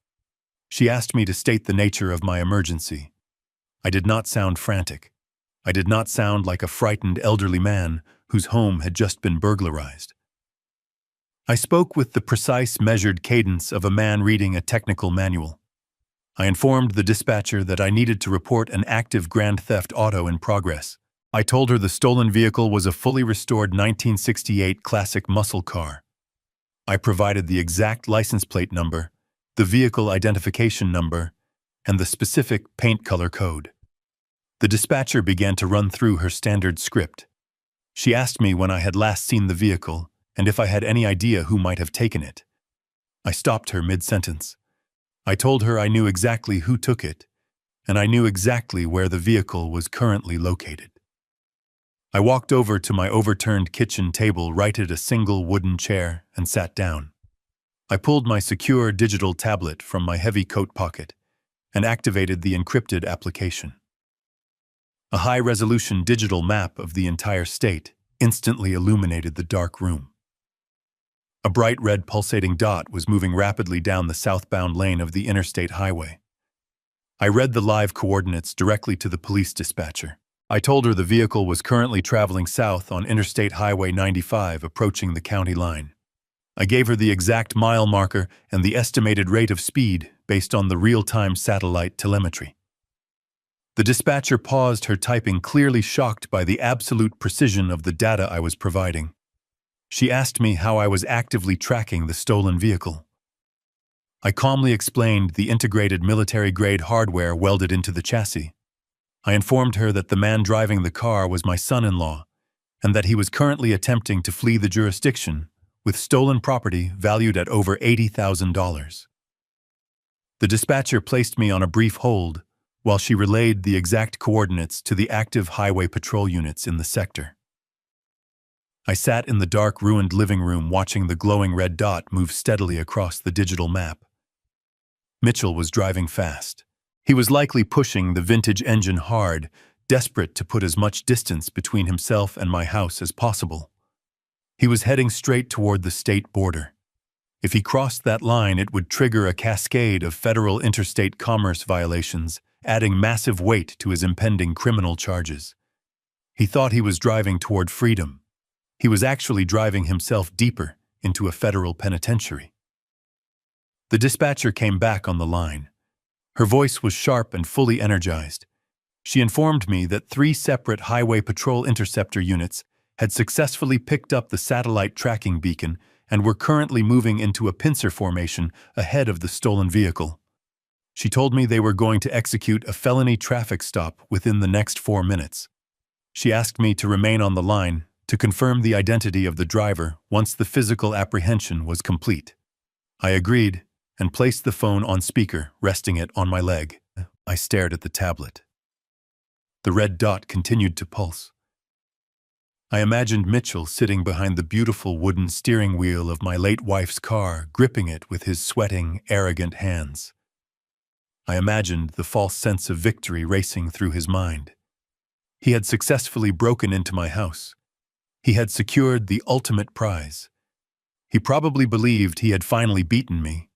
She asked me to state the nature of my emergency. I did not sound frantic. I did not sound like a frightened elderly man whose home had just been burglarized. I spoke with the precise, measured cadence of a man reading a technical manual. I informed the dispatcher that I needed to report an active grand theft auto in progress. I told her the stolen vehicle was a fully restored 1968 classic muscle car. I provided the exact license plate number, the vehicle identification number, and the specific paint color code. The dispatcher began to run through her standard script. She asked me when I had last seen the vehicle and if I had any idea who might have taken it. I stopped her mid-sentence. I told her I knew exactly who took it, and I knew exactly where the vehicle was currently located. I walked over to my overturned kitchen table, righted a single wooden chair, and sat down. I pulled my secure digital tablet from my heavy coat pocket and activated the encrypted application. A high-resolution digital map of the entire state instantly illuminated the dark room. A bright red pulsating dot was moving rapidly down the southbound lane of the interstate highway. I read the live coordinates directly to the police dispatcher. I told her the vehicle was currently traveling south on Interstate Highway 95, approaching the county line. I gave her the exact mile marker and the estimated rate of speed based on the real-time satellite telemetry. The dispatcher paused her typing, clearly shocked by the absolute precision of the data I was providing. She asked me how I was actively tracking the stolen vehicle. I calmly explained the integrated military-grade hardware welded into the chassis. I informed her that the man driving the car was my son-in-law, and that he was currently attempting to flee the jurisdiction with stolen property valued at over $80,000. The dispatcher placed me on a brief hold while she relayed the exact coordinates to the active highway patrol units in the sector. I sat in the dark, ruined living room watching the glowing red dot move steadily across the digital map. Mitchell was driving fast. He was likely pushing the vintage engine hard, desperate to put as much distance between himself and my house as possible. He was heading straight toward the state border. If he crossed that line, it would trigger a cascade of federal interstate commerce violations, adding massive weight to his impending criminal charges. He thought he was driving toward freedom. He was actually driving himself deeper into a federal penitentiary. The dispatcher came back on the line. Her voice was sharp and fully energized. She informed me that 3 separate Highway Patrol Interceptor units had successfully picked up the satellite tracking beacon and were currently moving into a pincer formation ahead of the stolen vehicle. She told me they were going to execute a felony traffic stop within the next 4 minutes. She asked me to remain on the line to confirm the identity of the driver once the physical apprehension was complete. I agreed and placed the phone on speaker, resting it on my leg. I stared at the tablet. The red dot continued to pulse. I imagined Mitchell sitting behind the beautiful wooden steering wheel of my late wife's car, gripping it with his sweating, arrogant hands. I imagined the false sense of victory racing through his mind. He had successfully broken into my house. He had secured the ultimate prize. He probably believed he had finally beaten me.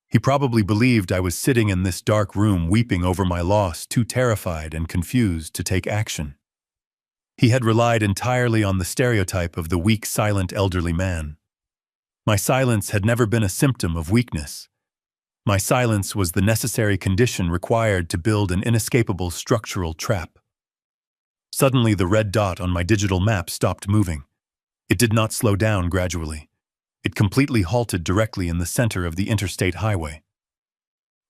He probably believed I was sitting in this dark room weeping over my loss, too terrified and confused to take action. He had relied entirely on the stereotype of the weak, silent elderly man. My silence had never been a symptom of weakness. My silence was the necessary condition required to build an inescapable structural trap. Suddenly, the red dot on my digital map stopped moving. It did not slow down gradually. It completely halted directly in the center of the interstate highway.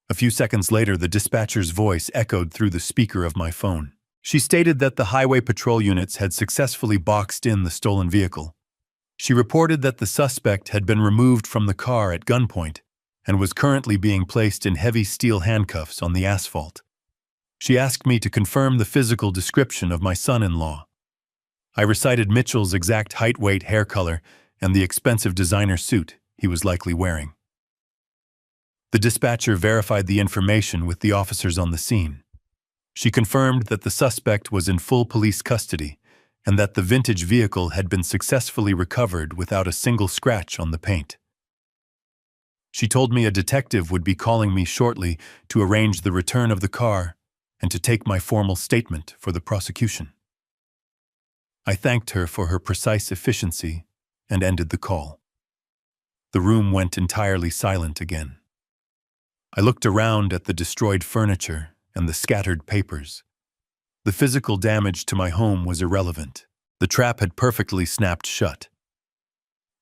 A few seconds later, the dispatcher's voice echoed through the speaker of my phone. She stated that the highway patrol units had successfully boxed in the stolen vehicle. She reported that the suspect had been removed from the car at gunpoint and was currently being placed in heavy steel handcuffs on the asphalt. She asked me to confirm the physical description of my son-in-law. I recited Mitchell's exact height, weight, hair color, and the expensive designer suit he was likely wearing. The dispatcher verified the information with the officers on the scene. She confirmed that the suspect was in full police custody and that the vintage vehicle had been successfully recovered without a single scratch on the paint. She told me a detective would be calling me shortly to arrange the return of the car and to take my formal statement for the prosecution. I thanked her for her precise efficiency and ended the call. The room went entirely silent again. I looked around at the destroyed furniture and the scattered papers. The physical damage to my home was irrelevant. The trap had perfectly snapped shut.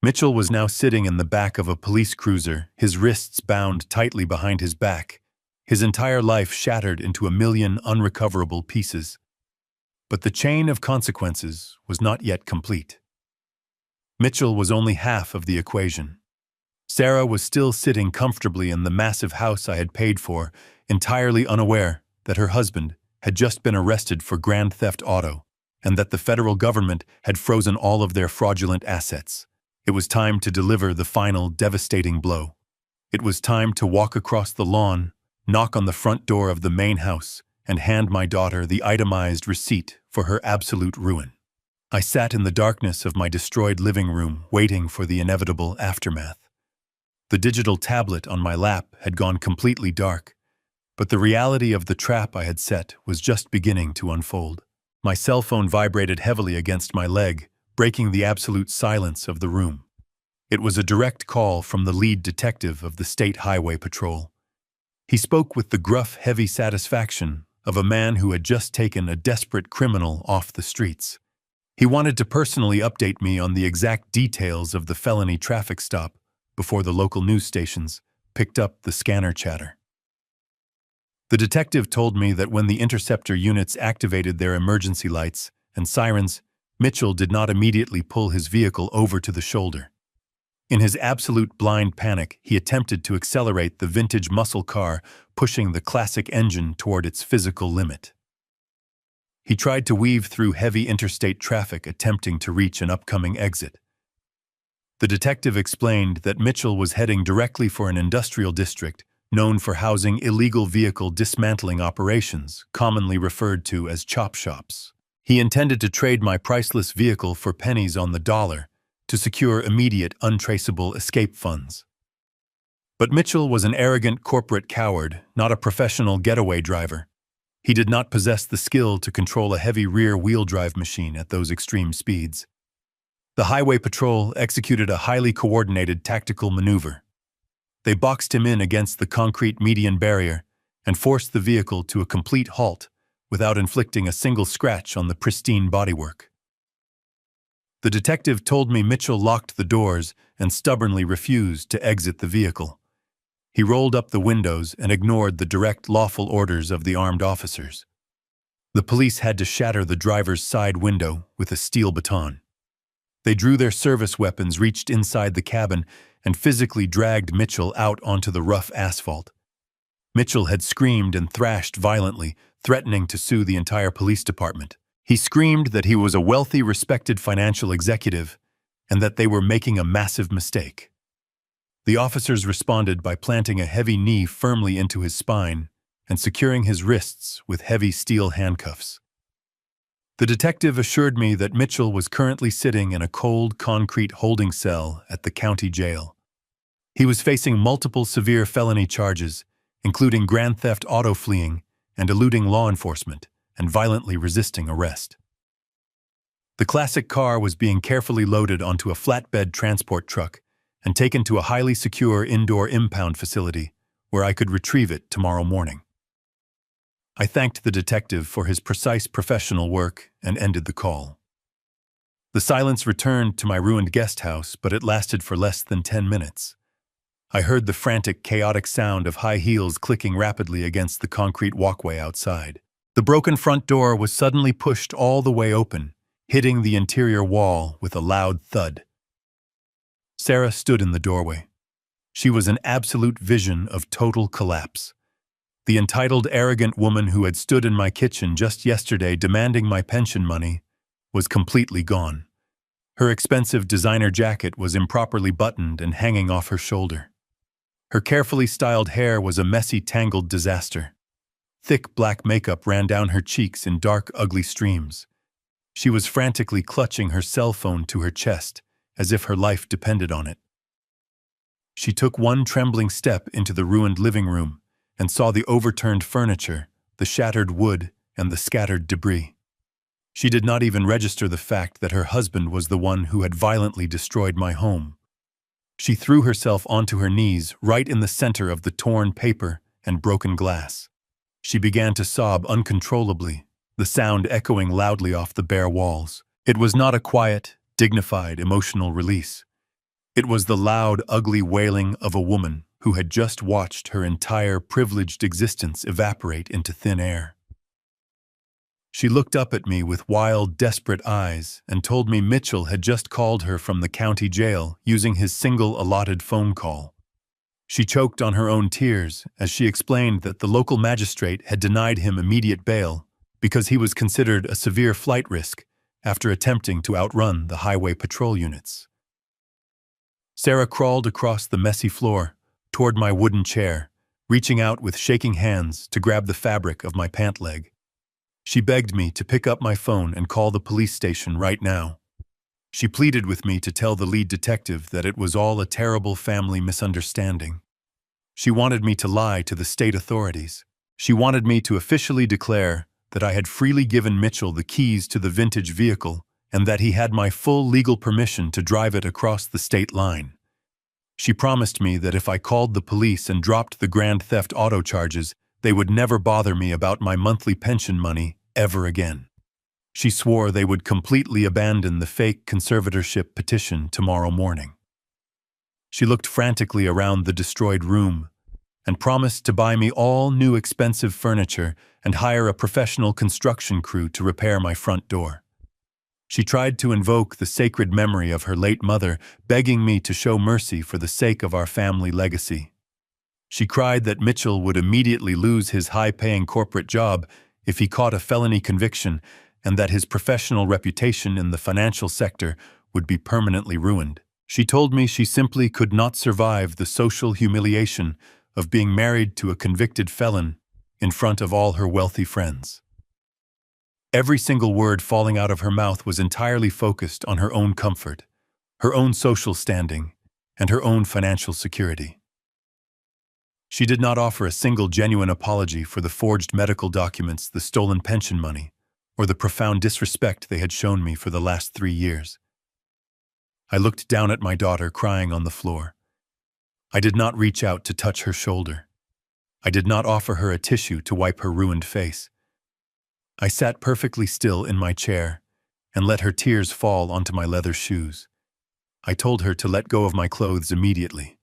Mitchell was now sitting in the back of a police cruiser, his wrists bound tightly behind his back, his entire life shattered into a million unrecoverable pieces. But the chain of consequences was not yet complete. Mitchell was only half of the equation. Sarah was still sitting comfortably in the massive house I had paid for, entirely unaware that her husband had just been arrested for grand theft auto and that the federal government had frozen all of their fraudulent assets. It was time to deliver the final devastating blow. It was time to walk across the lawn, knock on the front door of the main house, and hand my daughter the itemized receipt for her absolute ruin. I sat in the darkness of my destroyed living room, waiting for the inevitable aftermath. The digital tablet on my lap had gone completely dark, but the reality of the trap I had set was just beginning to unfold. My cell phone vibrated heavily against my leg, breaking the absolute silence of the room. It was a direct call from the lead detective of the State Highway Patrol. He spoke with the gruff, heavy satisfaction of a man who had just taken a desperate criminal off the streets. He wanted to personally update me on the exact details of the felony traffic stop before the local news stations picked up the scanner chatter. The detective told me that when the interceptor units activated their emergency lights and sirens, Mitchell did not immediately pull his vehicle over to the shoulder. In his absolute blind panic, he attempted to accelerate the vintage muscle car, pushing the classic engine toward its physical limit. He tried to weave through heavy interstate traffic, attempting to reach an upcoming exit. The detective explained that Mitchell was heading directly for an industrial district known for housing illegal vehicle dismantling operations, commonly referred to as chop shops. He intended to trade my priceless vehicle for pennies on the dollar to secure immediate, untraceable escape funds. But Mitchell was an arrogant corporate coward, not a professional getaway driver. He did not possess the skill to control a heavy rear-wheel drive machine at those extreme speeds. The Highway Patrol executed a highly coordinated tactical maneuver. They boxed him in against the concrete median barrier and forced the vehicle to a complete halt without inflicting a single scratch on the pristine bodywork. The detective told me Mitchell locked the doors and stubbornly refused to exit the vehicle. He rolled up the windows and ignored the direct lawful orders of the armed officers. The police had to shatter the driver's side window with a steel baton. They drew their service weapons, reached inside the cabin, and physically dragged Mitchell out onto the rough asphalt. Mitchell had screamed and thrashed violently, threatening to sue the entire police department. He screamed that he was a wealthy, respected financial executive and that they were making a massive mistake. The officers responded by planting a heavy knee firmly into his spine and securing his wrists with heavy steel handcuffs. The detective assured me that Mitchell was currently sitting in a cold concrete holding cell at the county jail. He was facing multiple severe felony charges, including grand theft auto, fleeing and eluding law enforcement, and violently resisting arrest. The classic car was being carefully loaded onto a flatbed transport truck and taken to a highly secure indoor impound facility where I could retrieve it tomorrow morning. I thanked the detective for his precise professional work and ended the call. The silence returned to my ruined guest house, but it lasted for less than 10 minutes. I heard the frantic, chaotic sound of high heels clicking rapidly against the concrete walkway outside. The broken front door was suddenly pushed all the way open, hitting the interior wall with a loud thud. Sarah stood in the doorway. She was an absolute vision of total collapse. The entitled, arrogant woman who had stood in my kitchen just yesterday demanding my pension money was completely gone. Her expensive designer jacket was improperly buttoned and hanging off her shoulder. Her carefully styled hair was a messy, tangled disaster. Thick black makeup ran down her cheeks in dark, ugly streams. She was frantically clutching her cell phone to her chest, as if her life depended on it. She took one trembling step into the ruined living room and saw the overturned furniture, the shattered wood, and the scattered debris. She did not even register the fact that her husband was the one who had violently destroyed my home. She threw herself onto her knees right in the center of the torn paper and broken glass. She began to sob uncontrollably, the sound echoing loudly off the bare walls. It was not a quiet, dignified, emotional release. It was the loud, ugly wailing of a woman who had just watched her entire privileged existence evaporate into thin air. She looked up at me with wild, desperate eyes and told me Mitchell had just called her from the county jail using his single allotted phone call. She choked on her own tears as she explained that the local magistrate had denied him immediate bail because he was considered a severe flight risk after attempting to outrun the highway patrol units. Sarah crawled across the messy floor toward my wooden chair, reaching out with shaking hands to grab the fabric of my pant leg. She begged me to pick up my phone and call the police station right now. She pleaded with me to tell the lead detective that it was all a terrible family misunderstanding. She wanted me to lie to the state authorities. She wanted me to officially declare that I had freely given Mitchell the keys to the vintage vehicle and that he had my full legal permission to drive it across the state line. She promised me that if I called the police and dropped the grand theft auto charges, they would never bother me about my monthly pension money ever again. She swore they would completely abandon the fake conservatorship petition tomorrow morning. She looked frantically around the destroyed room and promised to buy me all new expensive furniture and hire a professional construction crew to repair my front door. She tried to invoke the sacred memory of her late mother, begging me to show mercy for the sake of our family legacy. She cried that Mitchell would immediately lose his high-paying corporate job if he caught a felony conviction and that his professional reputation in the financial sector would be permanently ruined. She told me she simply could not survive the social humiliation of being married to a convicted felon in front of all her wealthy friends. Every single word falling out of her mouth was entirely focused on her own comfort, her own social standing, and her own financial security. She did not offer a single genuine apology for the forged medical documents, the stolen pension money, or the profound disrespect they had shown me for the last 3 years. I looked down at my daughter crying on the floor. I did not reach out to touch her shoulder. I did not offer her a tissue to wipe her ruined face. I sat perfectly still in my chair and let her tears fall onto my leather shoes. I told her to let go of my clothes immediately.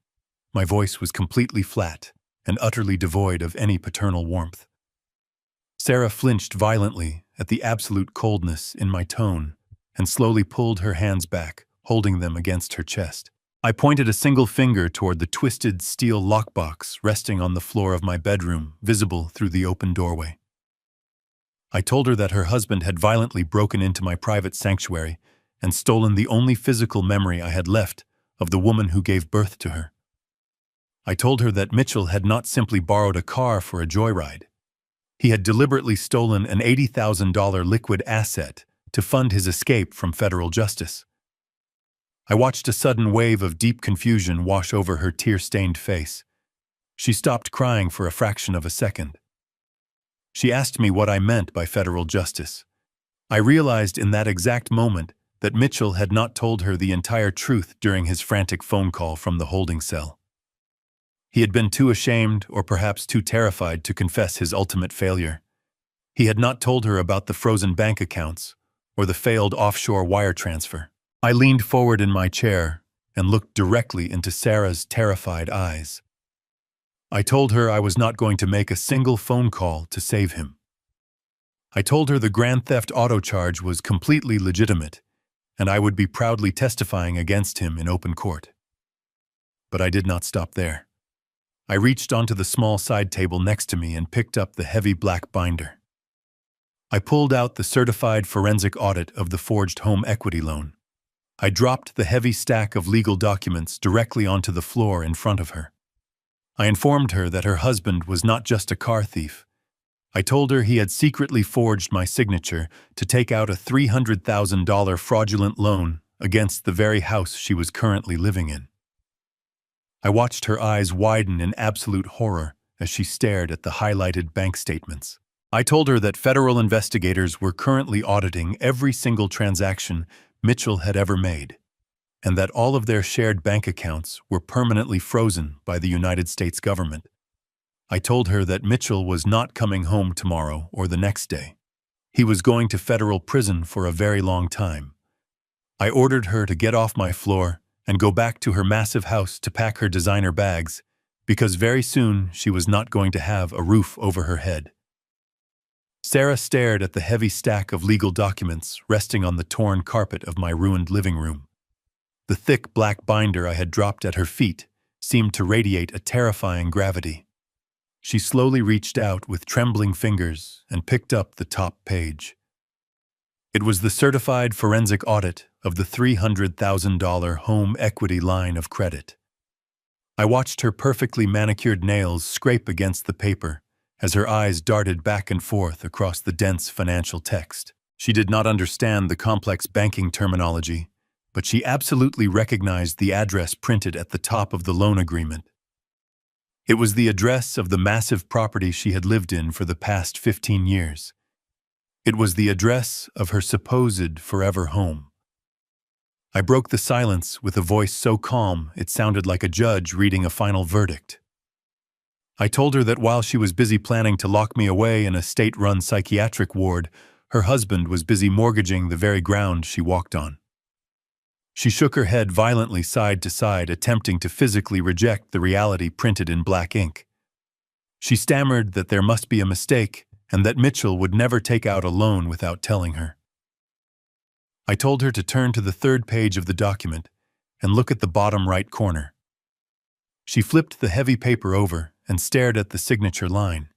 My voice was completely flat and utterly devoid of any paternal warmth. Sarah flinched violently at the absolute coldness in my tone and slowly pulled her hands back, holding them against her chest. I pointed a single finger toward the twisted steel lockbox resting on the floor of my bedroom, visible through the open doorway. I told her that her husband had violently broken into my private sanctuary and stolen the only physical memory I had left of the woman who gave birth to her. I told her that Mitchell had not simply borrowed a car for a joyride. He had deliberately stolen an $80,000 liquid asset to fund his escape from federal justice. I watched a sudden wave of deep confusion wash over her tear-stained face. She stopped crying for a fraction of a second. She asked me what I meant by federal justice. I realized in that exact moment that Mitchell had not told her the entire truth during his frantic phone call from the holding cell. He had been too ashamed or perhaps too terrified to confess his ultimate failure. He had not told her about the frozen bank accounts or the failed offshore wire transfer. I leaned forward in my chair and looked directly into Sarah's terrified eyes. I told her I was not going to make a single phone call to save him. I told her the grand theft auto charge was completely legitimate, and I would be proudly testifying against him in open court. But I did not stop there. I reached onto the small side table next to me and picked up the heavy black binder. I pulled out the certified forensic audit of the forged home equity loan. I dropped the heavy stack of legal documents directly onto the floor in front of her. I informed her that her husband was not just a car thief. I told her he had secretly forged my signature to take out a $300,000 fraudulent loan against the very house she was currently living in. I watched her eyes widen in absolute horror as she stared at the highlighted bank statements. I told her that federal investigators were currently auditing every single transaction Mitchell had ever made, and that all of their shared bank accounts were permanently frozen by the United States government. I told her that Mitchell was not coming home tomorrow or the next day. He was going to federal prison for a very long time. I ordered her to get off my floor and go back to her massive house to pack her designer bags, because very soon she was not going to have a roof over her head. Sarah stared at the heavy stack of legal documents resting on the torn carpet of my ruined living room. The thick black binder I had dropped at her feet seemed to radiate a terrifying gravity. She slowly reached out with trembling fingers and picked up the top page. It was the certified forensic audit of the $300,000 home equity line of credit. I watched her perfectly manicured nails scrape against the paper as her eyes darted back and forth across the dense financial text. She did not understand the complex banking terminology, but she absolutely recognized the address printed at the top of the loan agreement. It was the address of the massive property she had lived in for the past 15 years. It was the address of her supposed forever home. I broke the silence with a voice so calm it sounded like a judge reading a final verdict. I told her that while she was busy planning to lock me away in a state-run psychiatric ward, her husband was busy mortgaging the very ground she walked on. She shook her head violently side to side, attempting to physically reject the reality printed in black ink. She stammered that there must be a mistake and that Mitchell would never take out a loan without telling her. I told her to turn to the third page of the document and look at the bottom right corner. She flipped the heavy paper over and stared at the signature line.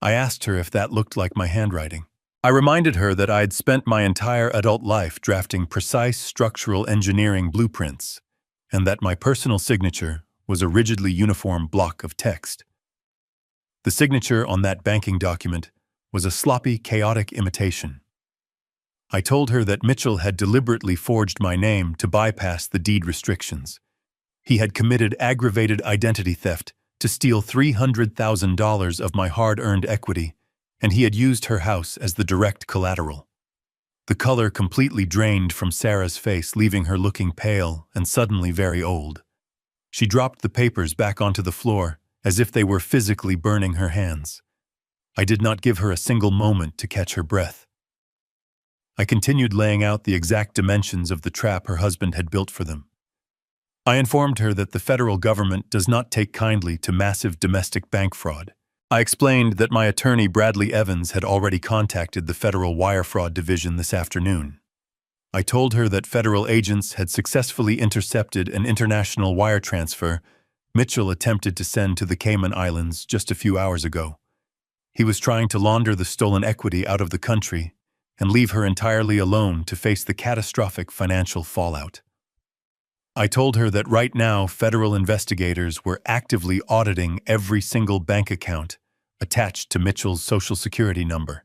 I asked her if that looked like my handwriting. I reminded her that I had spent my entire adult life drafting precise structural engineering blueprints, and that my personal signature was a rigidly uniform block of text. The signature on that banking document was a sloppy, chaotic imitation. I told her that Mitchell had deliberately forged my name to bypass the deed restrictions. He had committed aggravated identity theft to steal $300,000 of my hard-earned equity, and he had used her house as the direct collateral. The color completely drained from Sarah's face, leaving her looking pale and suddenly very old. She dropped the papers back onto the floor, as if they were physically burning her hands. I did not give her a single moment to catch her breath. I continued laying out the exact dimensions of the trap her husband had built for them. I informed her that the federal government does not take kindly to massive domestic bank fraud. I explained that my attorney Bradley Evans had already contacted the Federal Wire Fraud Division this afternoon. I told her that federal agents had successfully intercepted an international wire transfer Mitchell attempted to send to the Cayman Islands just a few hours ago. He was trying to launder the stolen equity out of the country and leave her entirely alone to face the catastrophic financial fallout. I told her that right now federal investigators were actively auditing every single bank account attached to Mitchell's Social Security number.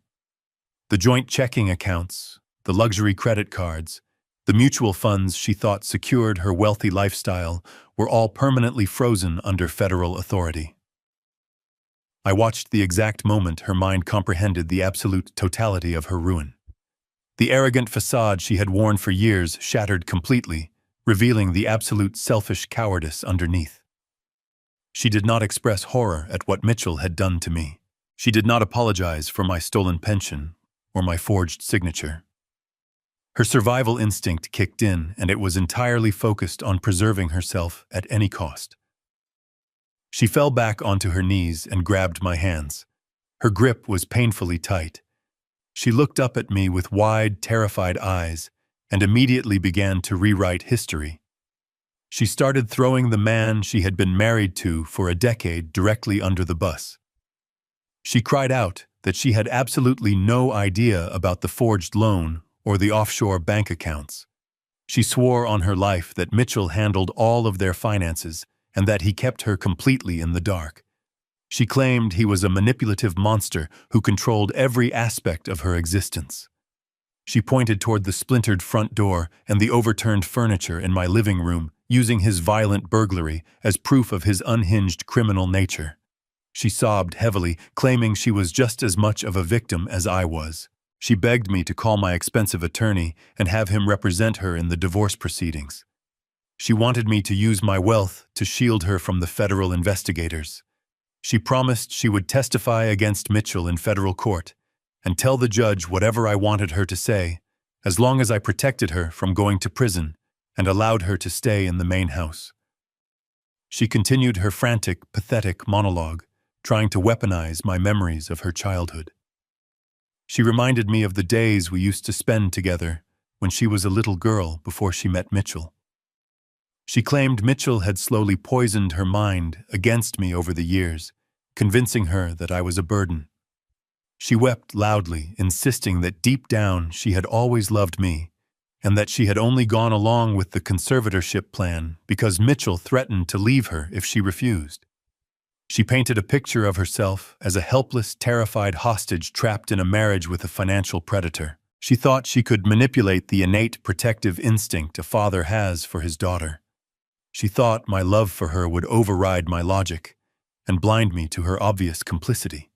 The joint checking accounts, the luxury credit cards, the mutual funds she thought secured her wealthy lifestyle were all permanently frozen under federal authority. I watched the exact moment her mind comprehended the absolute totality of her ruin. The arrogant facade she had worn for years shattered completely, revealing the absolute selfish cowardice underneath. She did not express horror at what Mitchell had done to me. She did not apologize for my stolen pension or my forged signature. Her survival instinct kicked in, and it was entirely focused on preserving herself at any cost. She fell back onto her knees and grabbed my hands. Her grip was painfully tight. She looked up at me with wide, terrified eyes and immediately began to rewrite history. She started throwing the man she had been married to for a decade directly under the bus. She cried out that she had absolutely no idea about the forged loan or the offshore bank accounts. She swore on her life that Mitchell handled all of their finances and that he kept her completely in the dark. She claimed he was a manipulative monster who controlled every aspect of her existence. She pointed toward the splintered front door and the overturned furniture in my living room, using his violent burglary as proof of his unhinged criminal nature. She sobbed heavily, claiming she was just as much of a victim as I was. She begged me to call my expensive attorney and have him represent her in the divorce proceedings. She wanted me to use my wealth to shield her from the federal investigators. She promised she would testify against Mitchell in federal court and tell the judge whatever I wanted her to say, as long as I protected her from going to prison and allowed her to stay in the main house. She continued her frantic, pathetic monologue, trying to weaponize my memories of her childhood. She reminded me of the days we used to spend together when she was a little girl before she met Mitchell. She claimed Mitchell had slowly poisoned her mind against me over the years, convincing her that I was a burden. She wept loudly, insisting that deep down she had always loved me, and that she had only gone along with the conservatorship plan because Mitchell threatened to leave her if she refused. She painted a picture of herself as a helpless, terrified hostage trapped in a marriage with a financial predator. She thought she could manipulate the innate protective instinct a father has for his daughter. She thought my love for her would override my logic and blind me to her obvious complicity.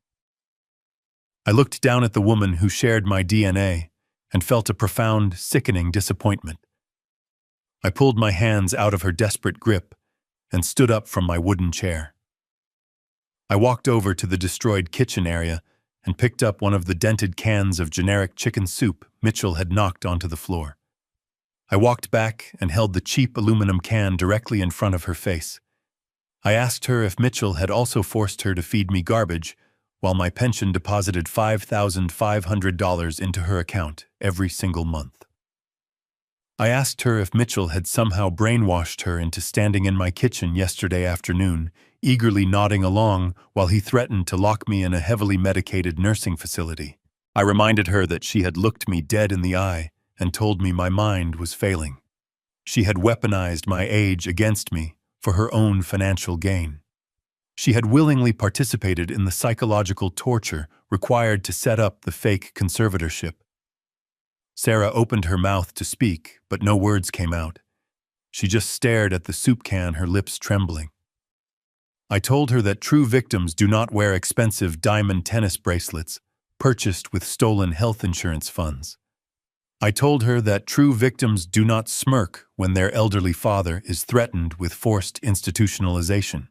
I looked down at the woman who shared my DNA and felt a profound, sickening disappointment. I pulled my hands out of her desperate grip and stood up from my wooden chair. I walked over to the destroyed kitchen area and picked up one of the dented cans of generic chicken soup Mitchell had knocked onto the floor. I walked back and held the cheap aluminum can directly in front of her face. I asked her if Mitchell had also forced her to feed me garbage while my pension deposited $5,500 into her account every single month. I asked her if Mitchell had somehow brainwashed her into standing in my kitchen yesterday afternoon, eagerly nodding along while he threatened to lock me in a heavily medicated nursing facility. I reminded her that she had looked me dead in the eye and told me my mind was failing. She had weaponized my age against me for her own financial gain. She had willingly participated in the psychological torture required to set up the fake conservatorship. Sarah opened her mouth to speak, but no words came out. She just stared at the soup can, her lips trembling. I told her that true victims do not wear expensive diamond tennis bracelets purchased with stolen health insurance funds. I told her that true victims do not smirk when their elderly father is threatened with forced institutionalization.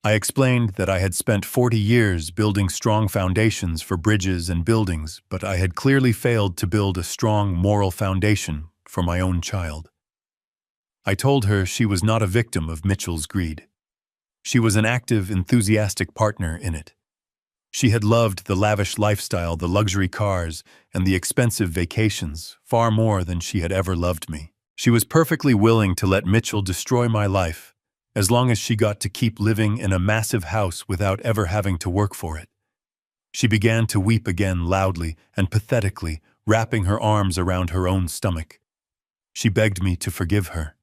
I explained that I had spent 40 years building strong foundations for bridges and buildings, but I had clearly failed to build a strong moral foundation for my own child. I told her she was not a victim of Mitchell's greed. She was an active, enthusiastic partner in it. She had loved the lavish lifestyle, the luxury cars, and the expensive vacations far more than she had ever loved me. She was perfectly willing to let Mitchell destroy my life, as long as she got to keep living in a massive house without ever having to work for it. She began to weep again loudly and pathetically, wrapping her arms around her own stomach. She begged me to forgive her.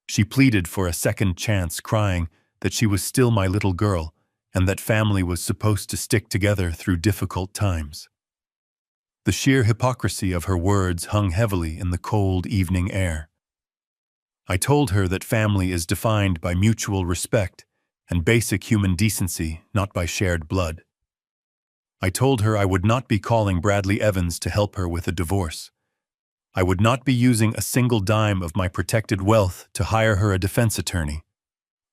She pleaded for a second chance, crying that she was still my little girl and that family was supposed to stick together through difficult times. The sheer hypocrisy of her words hung heavily in the cold evening air. I told her that family is defined by mutual respect and basic human decency, not by shared blood. I told her I would not be calling Bradley Evans to help her with a divorce. I would not be using a single dime of my protected wealth to hire her a defense attorney.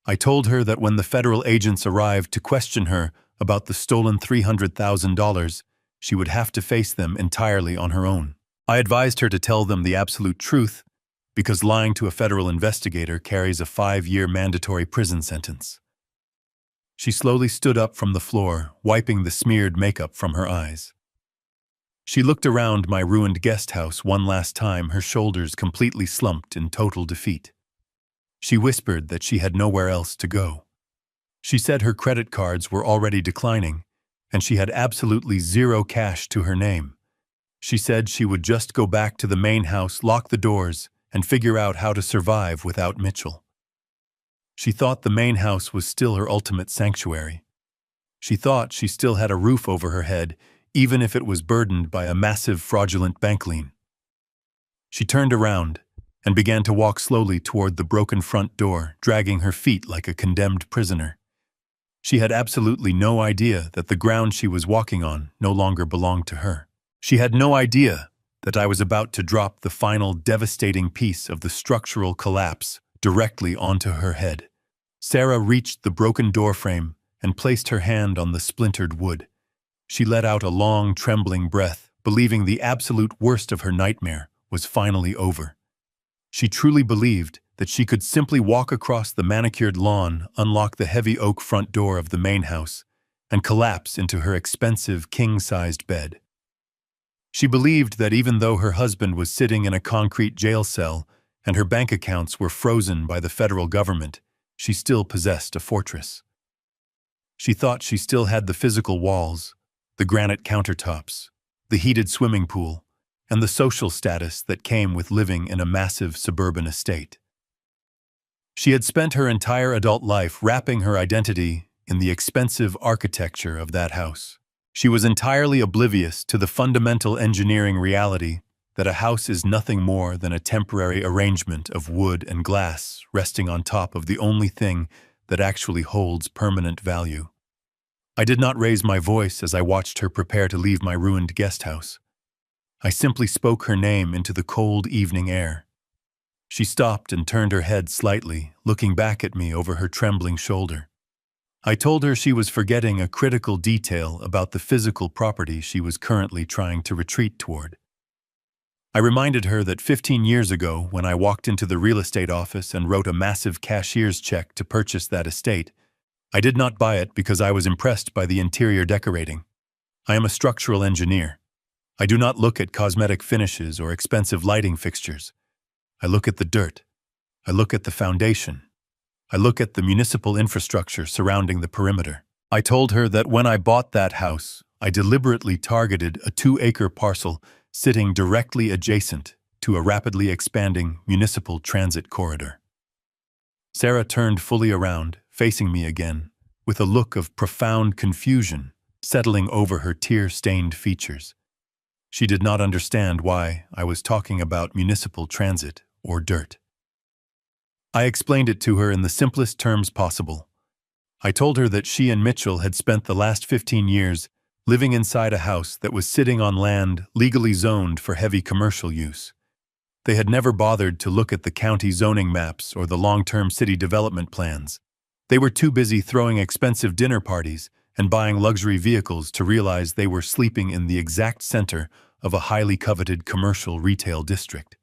I told her that when the federal agents arrived to question her about the stolen $300,000, she would have to face them entirely on her own. I advised her to tell them the absolute truth, because lying to a federal investigator carries a 5-year mandatory prison sentence. She slowly stood up from the floor, wiping the smeared makeup from her eyes. She looked around my ruined guest house one last time, her shoulders completely slumped in total defeat. She whispered that she had nowhere else to go. She said her credit cards were already declining, and she had absolutely zero cash to her name. She said she would just go back to the main house, lock the doors, and figure out how to survive without Mitchell. She thought the main house was still her ultimate sanctuary. She thought she still had a roof over her head, even if it was burdened by a massive fraudulent bank lien. She turned around and began to walk slowly toward the broken front door, dragging her feet like a condemned prisoner. She had absolutely no idea that the ground she was walking on no longer belonged to her. She had no idea that I was about to drop the final devastating piece of the structural collapse directly onto her head. Sarah reached the broken doorframe and placed her hand on the splintered wood. She let out a long, trembling breath, believing the absolute worst of her nightmare was finally over. She truly believed that she could simply walk across the manicured lawn, unlock the heavy oak front door of the main house, and collapse into her expensive king-sized bed. She believed that even though her husband was sitting in a concrete jail cell and her bank accounts were frozen by the federal government, she still possessed a fortress. She thought she still had the physical walls, the granite countertops, the heated swimming pool, and the social status that came with living in a massive suburban estate. She had spent her entire adult life wrapping her identity in the expensive architecture of that house. She was entirely oblivious to the fundamental engineering reality that a house is nothing more than a temporary arrangement of wood and glass resting on top of the only thing that actually holds permanent value. I did not raise my voice as I watched her prepare to leave my ruined guest house. I simply spoke her name into the cold evening air. She stopped and turned her head slightly, looking back at me over her trembling shoulder. I told her she was forgetting a critical detail about the physical property she was currently trying to retreat toward. I reminded her that 15 years ago, when I walked into the real estate office and wrote a massive cashier's check to purchase that estate, I did not buy it because I was impressed by the interior decorating. I am a structural engineer. I do not look at cosmetic finishes or expensive lighting fixtures. I look at the dirt. I look at the foundation. I look at the municipal infrastructure surrounding the perimeter. I told her that when I bought that house, I deliberately targeted a 2-acre parcel sitting directly adjacent to a rapidly expanding municipal transit corridor. Sarah turned fully around, facing me again, with a look of profound confusion settling over her tear-stained features. She did not understand why I was talking about municipal transit or dirt. I explained it to her in the simplest terms possible. I told her that she and Mitchell had spent the last 15 years living inside a house that was sitting on land legally zoned for heavy commercial use. They had never bothered to look at the county zoning maps or the long-term city development plans. They were too busy throwing expensive dinner parties and buying luxury vehicles to realize they were sleeping in the exact center of a highly coveted commercial retail district.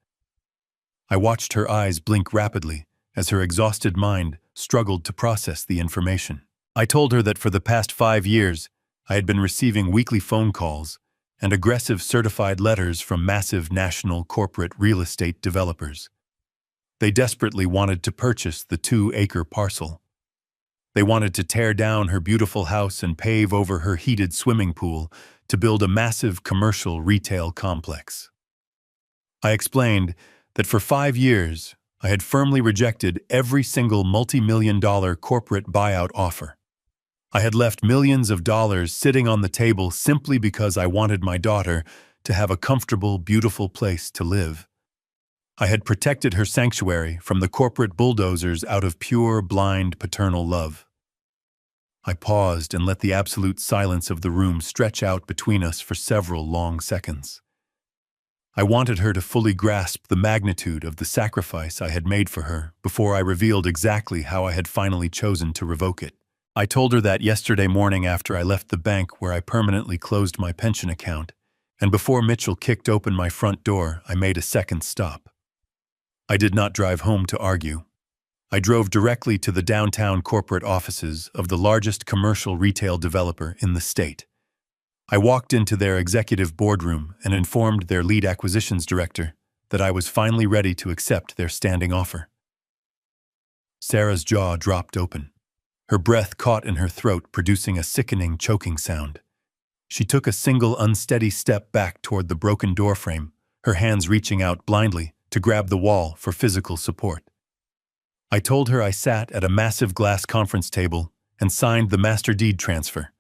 I watched her eyes blink rapidly as her exhausted mind struggled to process the information. I told her that for the past 5 years, I had been receiving weekly phone calls and aggressive certified letters from massive national corporate real estate developers. They desperately wanted to purchase the 2-acre parcel. They wanted to tear down her beautiful house and pave over her heated swimming pool to build a massive commercial retail complex. I explained that for 5 years, I had firmly rejected every single multi-million-dollar corporate buyout offer. I had left millions of dollars sitting on the table simply because I wanted my daughter to have a comfortable, beautiful place to live. I had protected her sanctuary from the corporate bulldozers out of pure, blind, paternal love. I paused and let the absolute silence of the room stretch out between us for several long seconds. I wanted her to fully grasp the magnitude of the sacrifice I had made for her before I revealed exactly how I had finally chosen to revoke it. I told her that yesterday morning after I left the bank where I permanently closed my pension account, and before Mitchell kicked open my front door, I made a second stop. I did not drive home to argue. I drove directly to the downtown corporate offices of the largest commercial retail developer in the state. I walked into their executive boardroom and informed their lead acquisitions director that I was finally ready to accept their standing offer. Sarah's jaw dropped open. Her breath caught in her throat, producing a sickening, choking sound. She took a single unsteady step back toward the broken doorframe, her hands reaching out blindly to grab the wall for physical support. I told her I sat at a massive glass conference table and signed the master deed transfer,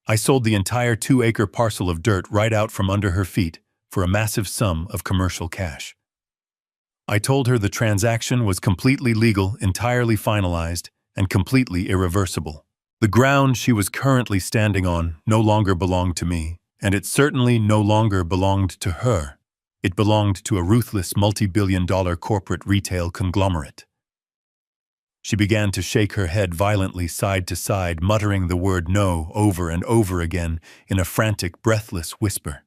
I sold the entire 2-acre parcel of dirt right out from under her feet for a massive sum of commercial cash. I told her the transaction was completely legal, entirely finalized, and completely irreversible. The ground she was currently standing on no longer belonged to me, and it certainly no longer belonged to her. It belonged to a ruthless multi-billion-dollar corporate retail conglomerate. She began to shake her head violently side to side, muttering the word no over and over again in a frantic, breathless whisper.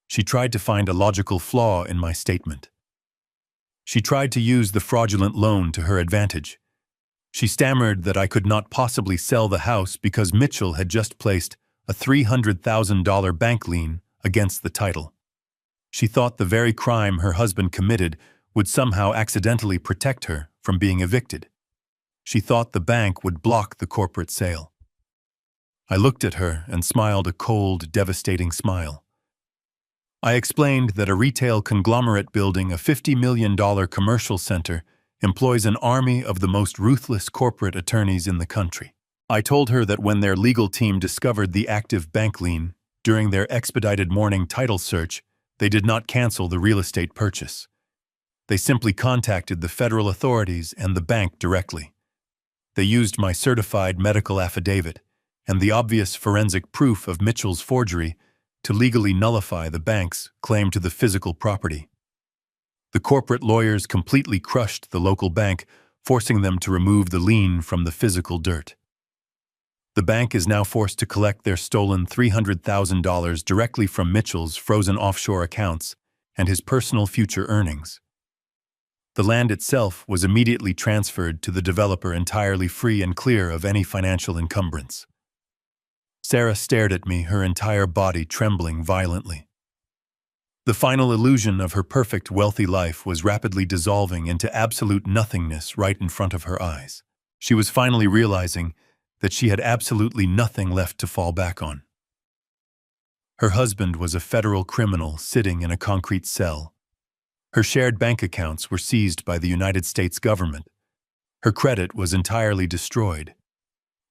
She tried to find a logical flaw in my statement. She tried to use the fraudulent loan to her advantage. She stammered that I could not possibly sell the house because Mitchell had just placed a $300,000 bank lien against the title. She thought the very crime her husband committed would somehow accidentally protect her from being evicted. She thought the bank would block the corporate sale. I looked at her and smiled a cold, devastating smile. I explained that a retail conglomerate building a $50 million commercial center employs an army of the most ruthless corporate attorneys in the country. I told her that when their legal team discovered the active bank lien during their expedited morning title search, they did not cancel the real estate purchase. They simply contacted the federal authorities and the bank directly. They used my certified medical affidavit and the obvious forensic proof of Mitchell's forgery to legally nullify the bank's claim to the physical property. The corporate lawyers completely crushed the local bank, forcing them to remove the lien from the physical dirt. The bank is now forced to collect their stolen $300,000 directly from Mitchell's frozen offshore accounts and his personal future earnings. The land itself was immediately transferred to the developer entirely free and clear of any financial encumbrance. Sarah stared at me, her entire body trembling violently. The final illusion of her perfect, wealthy life was rapidly dissolving into absolute nothingness right in front of her eyes. She was finally realizing that she had absolutely nothing left to fall back on. Her husband was a federal criminal sitting in a concrete cell. Her shared bank accounts were seized by the United States government. Her credit was entirely destroyed.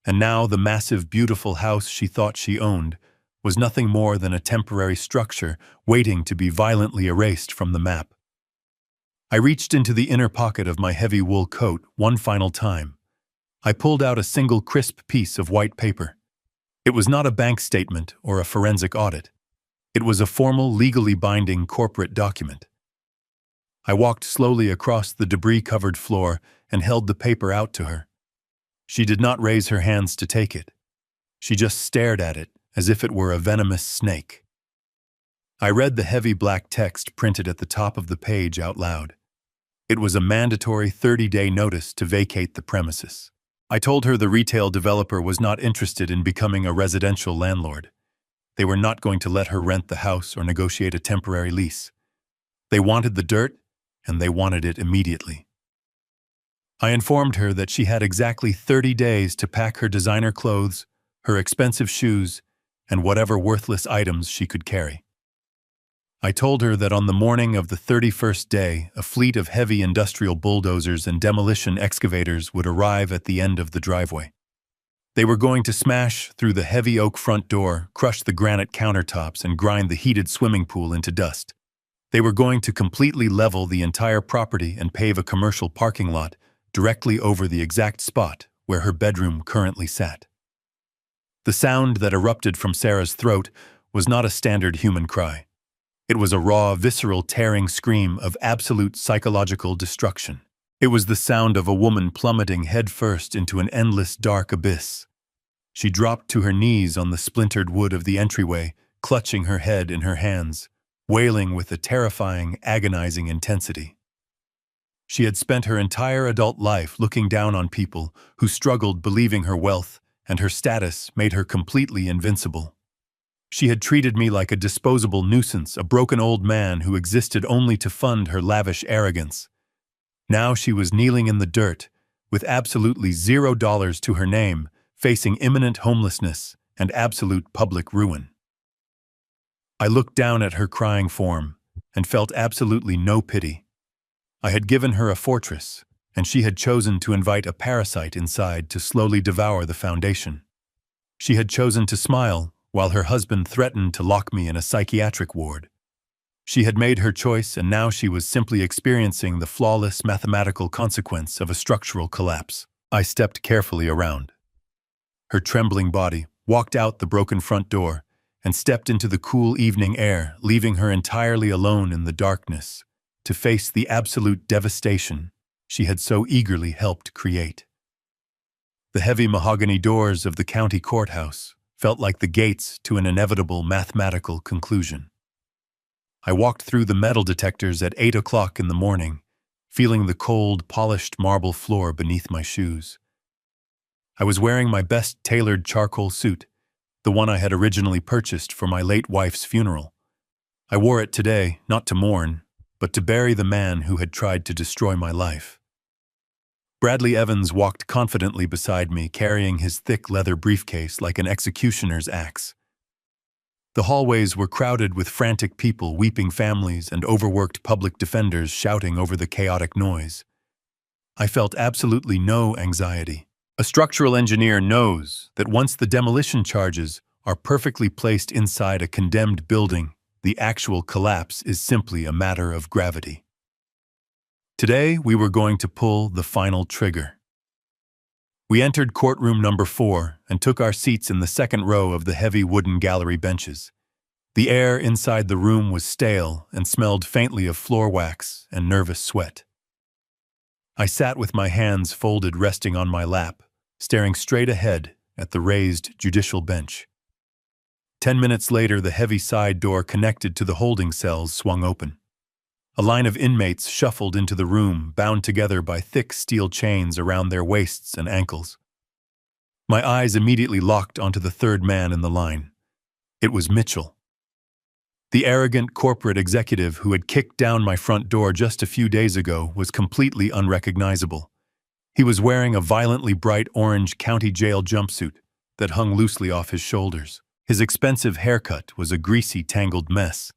And now the massive, beautiful house she thought she owned was nothing more than a temporary structure waiting to be violently erased from the map. I reached into the inner pocket of my heavy wool coat one final time. I pulled out a single crisp piece of white paper. It was not a bank statement or a forensic audit. It was a formal, legally binding corporate document. I walked slowly across the debris-covered floor and held the paper out to her. She did not raise her hands to take it. She just stared at it as if it were a venomous snake. I read the heavy black text printed at the top of the page out loud. It was a mandatory 30-day notice to vacate the premises. I told her the retail developer was not interested in becoming a residential landlord. They were not going to let her rent the house or negotiate a temporary lease. They wanted the dirt, and they wanted it immediately. I informed her that she had exactly 30 days to pack her designer clothes, her expensive shoes, and whatever worthless items she could carry. I told her that on the morning of the 31st day, a fleet of heavy industrial bulldozers and demolition excavators would arrive at the end of the driveway. They were going to smash through the heavy oak front door, crush the granite countertops, and grind the heated swimming pool into dust. They were going to completely level the entire property and pave a commercial parking lot directly over the exact spot where her bedroom currently sat. The sound that erupted from Sarah's throat was not a standard human cry. It was a raw, visceral, tearing scream of absolute psychological destruction. It was the sound of a woman plummeting headfirst into an endless dark abyss. She dropped to her knees on the splintered wood of the entryway, clutching her head in her hands, wailing with a terrifying, agonizing intensity. She had spent her entire adult life looking down on people who struggled, believing her wealth and her status made her completely invincible. She had treated me like a disposable nuisance, a broken old man who existed only to fund her lavish arrogance. Now she was kneeling in the dirt, with absolutely $0 to her name, facing imminent homelessness and absolute public ruin. I looked down at her crying form and felt absolutely no pity. I had given her a fortress, and she had chosen to invite a parasite inside to slowly devour the foundation. She had chosen to smile while her husband threatened to lock me in a psychiatric ward. She had made her choice, and now she was simply experiencing the flawless mathematical consequence of a structural collapse. I stepped carefully around. Her trembling body walked out the broken front door and stepped into the cool evening air, leaving her entirely alone in the darkness to face the absolute devastation she had so eagerly helped create. The heavy mahogany doors of the county courthouse felt like the gates to an inevitable mathematical conclusion. I walked through the metal detectors at 8 o'clock in the morning, feeling the cold, polished marble floor beneath my shoes. I was wearing my best tailored charcoal suit, the one I had originally purchased for my late wife's funeral. I wore it today, not to mourn, but to bury the man who had tried to destroy my life. Bradley Evans walked confidently beside me, carrying his thick leather briefcase like an executioner's axe. The hallways were crowded with frantic people, weeping families, and overworked public defenders shouting over the chaotic noise. I felt absolutely no anxiety. A structural engineer knows that once the demolition charges are perfectly placed inside a condemned building, the actual collapse is simply a matter of gravity. Today, we were going to pull the final trigger. We entered courtroom number 4 and took our seats in the second row of the heavy wooden gallery benches. The air inside the room was stale and smelled faintly of floor wax and nervous sweat. I sat with my hands folded, resting on my lap, staring straight ahead at the raised judicial bench. 10 minutes later, the heavy side door connected to the holding cells swung open. A line of inmates shuffled into the room, bound together by thick steel chains around their waists and ankles. My eyes immediately locked onto the third man in the line. It was Mitchell. The arrogant corporate executive who had kicked down my front door just a few days ago was completely unrecognizable. He was wearing a violently bright orange county jail jumpsuit that hung loosely off his shoulders. His expensive haircut was a greasy, tangled mess.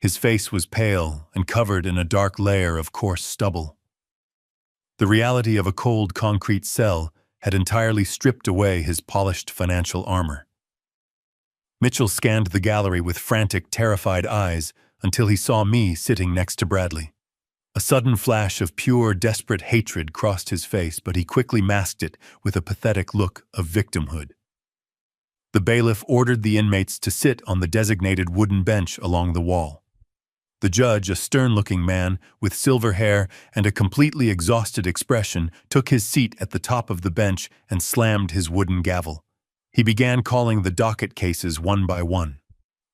His face was pale and covered in a dark layer of coarse stubble. The reality of a cold concrete cell had entirely stripped away his polished financial armor. Mitchell scanned the gallery with frantic, terrified eyes until he saw me sitting next to Bradley. A sudden flash of pure, desperate hatred crossed his face, but he quickly masked it with a pathetic look of victimhood. The bailiff ordered the inmates to sit on the designated wooden bench along the wall. The judge, a stern-looking man with silver hair and a completely exhausted expression, took his seat at the top of the bench and slammed his wooden gavel. He began calling the docket cases one by one.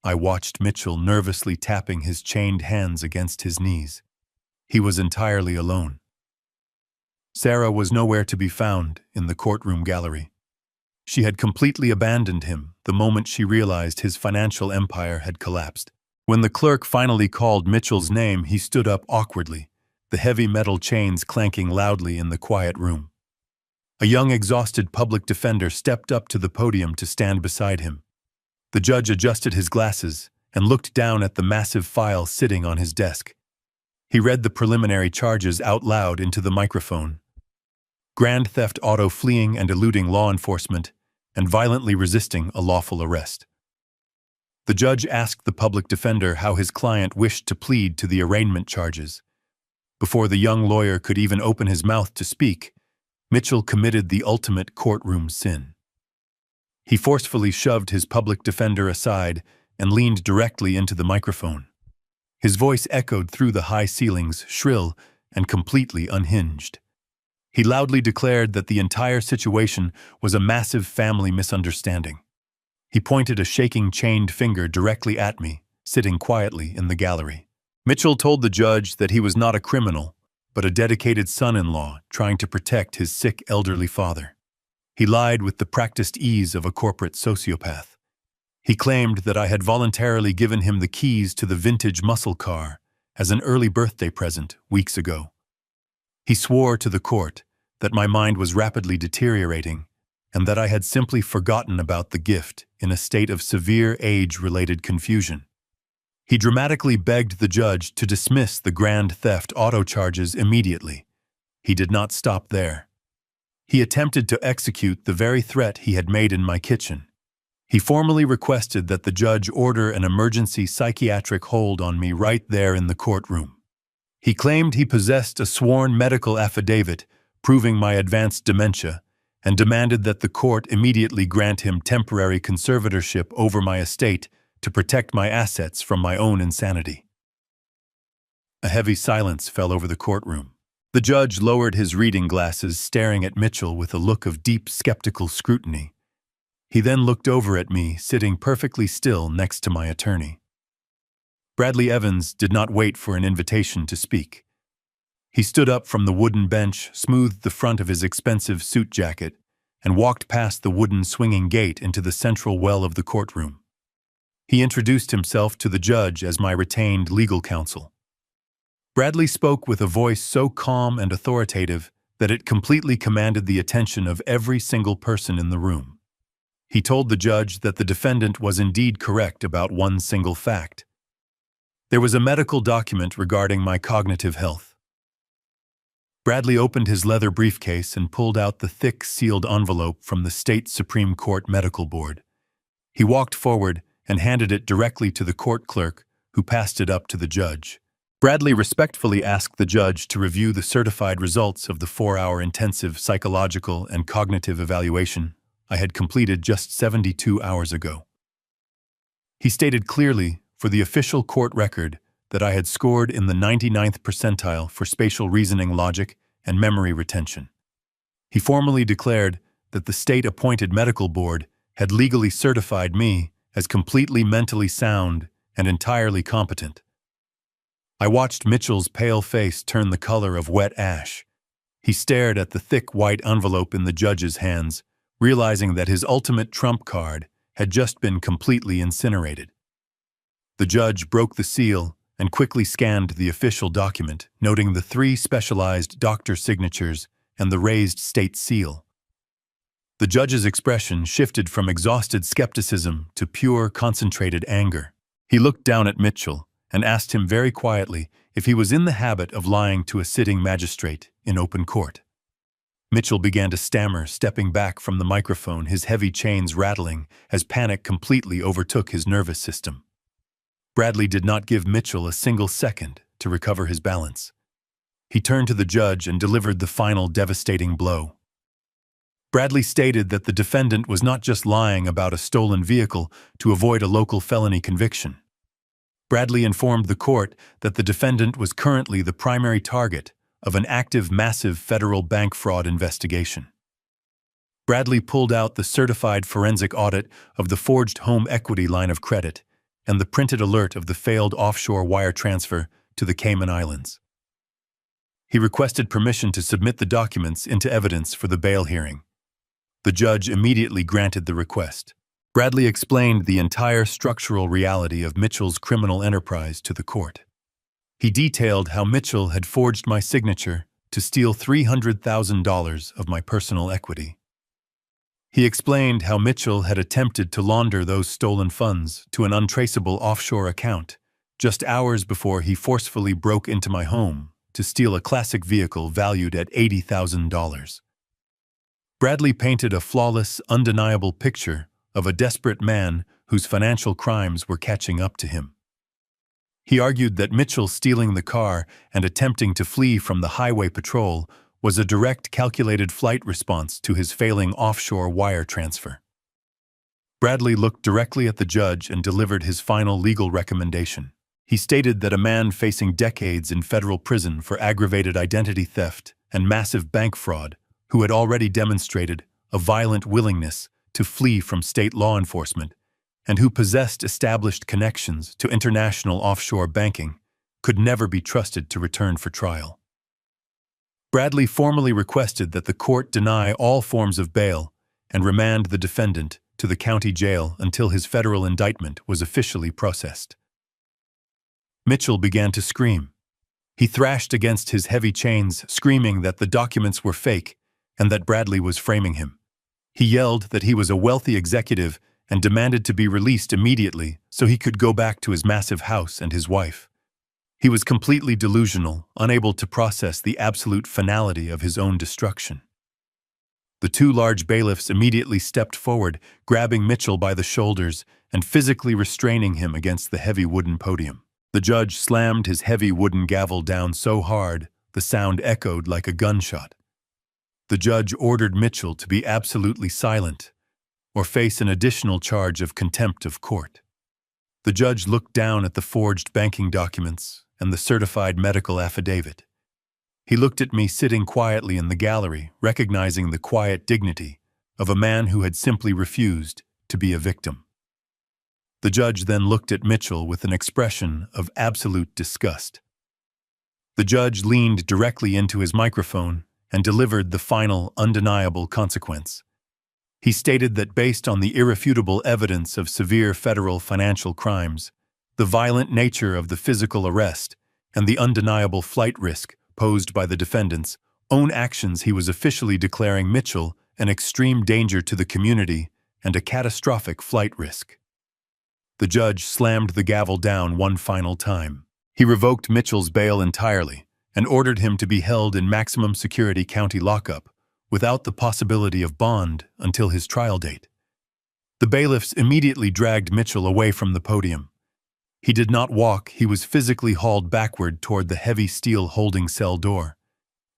I watched Mitchell nervously tapping his chained hands against his knees. He was entirely alone. Sarah was nowhere to be found in the courtroom gallery. She had completely abandoned him the moment she realized his financial empire had collapsed. When the clerk finally called Mitchell's name, he stood up awkwardly, the heavy metal chains clanking loudly in the quiet room. A young, exhausted public defender stepped up to the podium to stand beside him. The judge adjusted his glasses and looked down at the massive file sitting on his desk. He read the preliminary charges out loud into the microphone. Grand theft auto, fleeing and eluding law enforcement, and violently resisting a lawful arrest. The judge asked the public defender how his client wished to plead to the arraignment charges. Before the young lawyer could even open his mouth to speak, Mitchell committed the ultimate courtroom sin. He forcefully shoved his public defender aside and leaned directly into the microphone. His voice echoed through the high ceilings, shrill and completely unhinged. He loudly declared that the entire situation was a massive family misunderstanding. He pointed a shaking, chained finger directly at me, sitting quietly in the gallery. Mitchell told the judge that he was not a criminal, but a dedicated son-in-law trying to protect his sick elderly father. He lied with the practiced ease of a corporate sociopath. He claimed that I had voluntarily given him the keys to the vintage muscle car as an early birthday present weeks ago. He swore to the court that my mind was rapidly deteriorating and that I had simply forgotten about the gift in a state of severe age-related confusion. He dramatically begged the judge to dismiss the grand theft auto charges immediately. He did not stop there. He attempted to execute the very threat he had made in my kitchen. He formally requested that the judge order an emergency psychiatric hold on me right there in the courtroom. He claimed he possessed a sworn medical affidavit proving my advanced dementia and demanded that the court immediately grant him temporary conservatorship over my estate to protect my assets from my own insanity. A heavy silence fell over the courtroom. The judge lowered his reading glasses, staring at Mitchell with a look of deep, skeptical scrutiny. He then looked over at me, sitting perfectly still next to my attorney. Bradley Evans did not wait for an invitation to speak. He stood up from the wooden bench, smoothed the front of his expensive suit jacket, and walked past the wooden swinging gate into the central well of the courtroom. He introduced himself to the judge as my retained legal counsel. Bradley spoke with a voice so calm and authoritative that it completely commanded the attention of every single person in the room. He told the judge that the defendant was indeed correct about one single fact. There was a medical document regarding my cognitive health. Bradley opened his leather briefcase and pulled out the thick, sealed envelope from the State Supreme Court Medical Board. He walked forward and handed it directly to the court clerk, who passed it up to the judge. Bradley respectfully asked the judge to review the certified results of the 4-hour intensive psychological and cognitive evaluation I had completed just 72 hours ago. He stated clearly, for the official court record, that I had scored in the 99th percentile for spatial reasoning logic and memory retention. He formally declared that the state-appointed medical board had legally certified me as completely mentally sound and entirely competent. I watched Mitchell's pale face turn the color of wet ash. He stared at the thick white envelope in the judge's hands, realizing that his ultimate trump card had just been completely incinerated. The judge broke the seal and quickly scanned the official document, noting the 3 specialized doctor signatures and the raised state seal. The judge's expression shifted from exhausted skepticism to pure, concentrated anger. He looked down at Mitchell and asked him very quietly if he was in the habit of lying to a sitting magistrate in open court. Mitchell began to stammer, stepping back from the microphone, his heavy chains rattling as panic completely overtook his nervous system. Bradley did not give Mitchell a single second to recover his balance. He turned to the judge and delivered the final devastating blow. Bradley stated that the defendant was not just lying about a stolen vehicle to avoid a local felony conviction. Bradley informed the court that the defendant was currently the primary target of an active, massive federal bank fraud investigation. Bradley pulled out the certified forensic audit of the forged home equity line of credit and the printed alert of the failed offshore wire transfer to the Cayman Islands. He requested permission to submit the documents into evidence for the bail hearing. The judge immediately granted the request. Bradley explained the entire structural reality of Mitchell's criminal enterprise to the court. He detailed how Mitchell had forged my signature to steal $300,000 of my personal equity. He explained how Mitchell had attempted to launder those stolen funds to an untraceable offshore account just hours before he forcefully broke into my home to steal a classic vehicle valued at $80,000. Bradley painted a flawless, undeniable picture of a desperate man whose financial crimes were catching up to him. He argued that Mitchell stealing the car and attempting to flee from the highway patrol was a direct, calculated flight response to his failing offshore wire transfer. Bradley looked directly at the judge and delivered his final legal recommendation. He stated that a man facing decades in federal prison for aggravated identity theft and massive bank fraud, who had already demonstrated a violent willingness to flee from state law enforcement, and who possessed established connections to international offshore banking, could never be trusted to return for trial. Bradley formally requested that the court deny all forms of bail and remand the defendant to the county jail until his federal indictment was officially processed. Mitchell began to scream. He thrashed against his heavy chains, screaming that the documents were fake and that Bradley was framing him. He yelled that he was a wealthy executive and demanded to be released immediately so he could go back to his massive house and his wife. He was completely delusional, unable to process the absolute finality of his own destruction. The two large bailiffs immediately stepped forward, grabbing Mitchell by the shoulders and physically restraining him against the heavy wooden podium. The judge slammed his heavy wooden gavel down so hard, the sound echoed like a gunshot. The judge ordered Mitchell to be absolutely silent or face an additional charge of contempt of court. The judge looked down at the forged banking documents and the certified medical affidavit. He looked at me sitting quietly in the gallery, recognizing the quiet dignity of a man who had simply refused to be a victim. The judge then looked at Mitchell with an expression of absolute disgust. The judge leaned directly into his microphone and delivered the final, undeniable consequence. He stated that based on the irrefutable evidence of severe federal financial crimes, the violent nature of the physical arrest, and the undeniable flight risk posed by the defendant's own actions, he was officially declaring Mitchell an extreme danger to the community and a catastrophic flight risk. The judge slammed the gavel down one final time. He revoked Mitchell's bail entirely and ordered him to be held in maximum security county lockup without the possibility of bond until his trial date. The bailiffs immediately dragged Mitchell away from the podium. He did not walk, he was physically hauled backward toward the heavy steel holding cell door.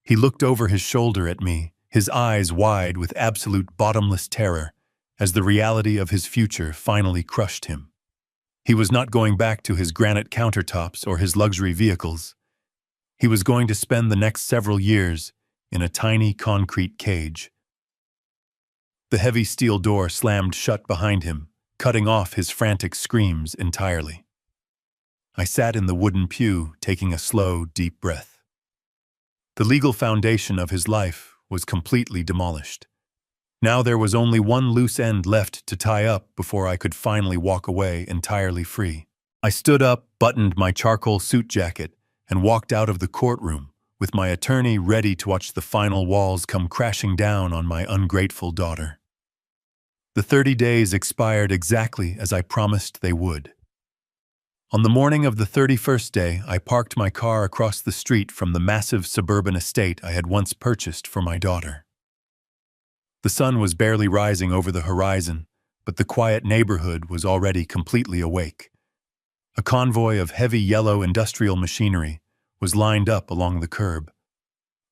He looked over his shoulder at me, his eyes wide with absolute bottomless terror, as the reality of his future finally crushed him. He was not going back to his granite countertops or his luxury vehicles. He was going to spend the next several years in a tiny concrete cage. The heavy steel door slammed shut behind him, cutting off his frantic screams entirely. I sat in the wooden pew, taking a slow, deep breath. The legal foundation of his life was completely demolished. Now there was only one loose end left to tie up before I could finally walk away entirely free. I stood up, buttoned my charcoal suit jacket, and walked out of the courtroom, with my attorney ready to watch the final walls come crashing down on my ungrateful daughter. The 30 days expired exactly as I promised they would. On the morning of the 31st day, I parked my car across the street from the massive suburban estate I had once purchased for my daughter. The sun was barely rising over the horizon, but the quiet neighborhood was already completely awake. A convoy of heavy yellow industrial machinery was lined up along the curb.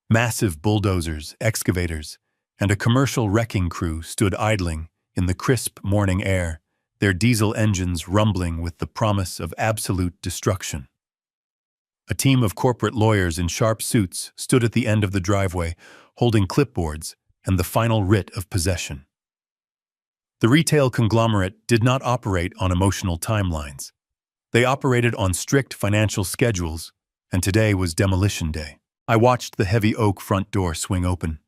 Massive bulldozers, excavators, and a commercial wrecking crew stood idling in the crisp morning air, their diesel engines rumbling with the promise of absolute destruction. A team of corporate lawyers in sharp suits stood at the end of the driveway, holding clipboards and the final writ of possession. The retail conglomerate did not operate on emotional timelines. They operated on strict financial schedules, and today was demolition day. I watched the heavy oak front door swing open.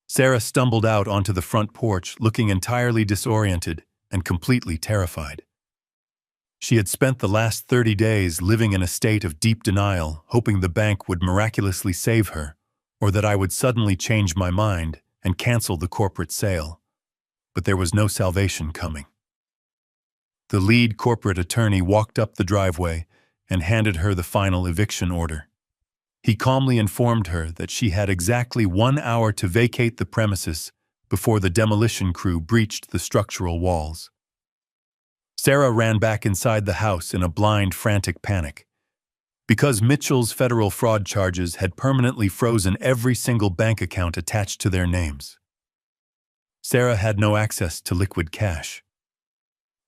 Sarah stumbled out onto the front porch, looking entirely disoriented and completely terrified. She had spent the last 30 days living in a state of deep denial, hoping the bank would miraculously save her, or that I would suddenly change my mind and cancel the corporate sale. But there was no salvation coming. The lead corporate attorney walked up the driveway and handed her the final eviction order. He calmly informed her that she had exactly 1 hour to vacate the premises before the demolition crew breached the structural walls. Sarah ran back inside the house in a blind, frantic panic. Because Mitchell's federal fraud charges had permanently frozen every single bank account attached to their names, Sarah had no access to liquid cash.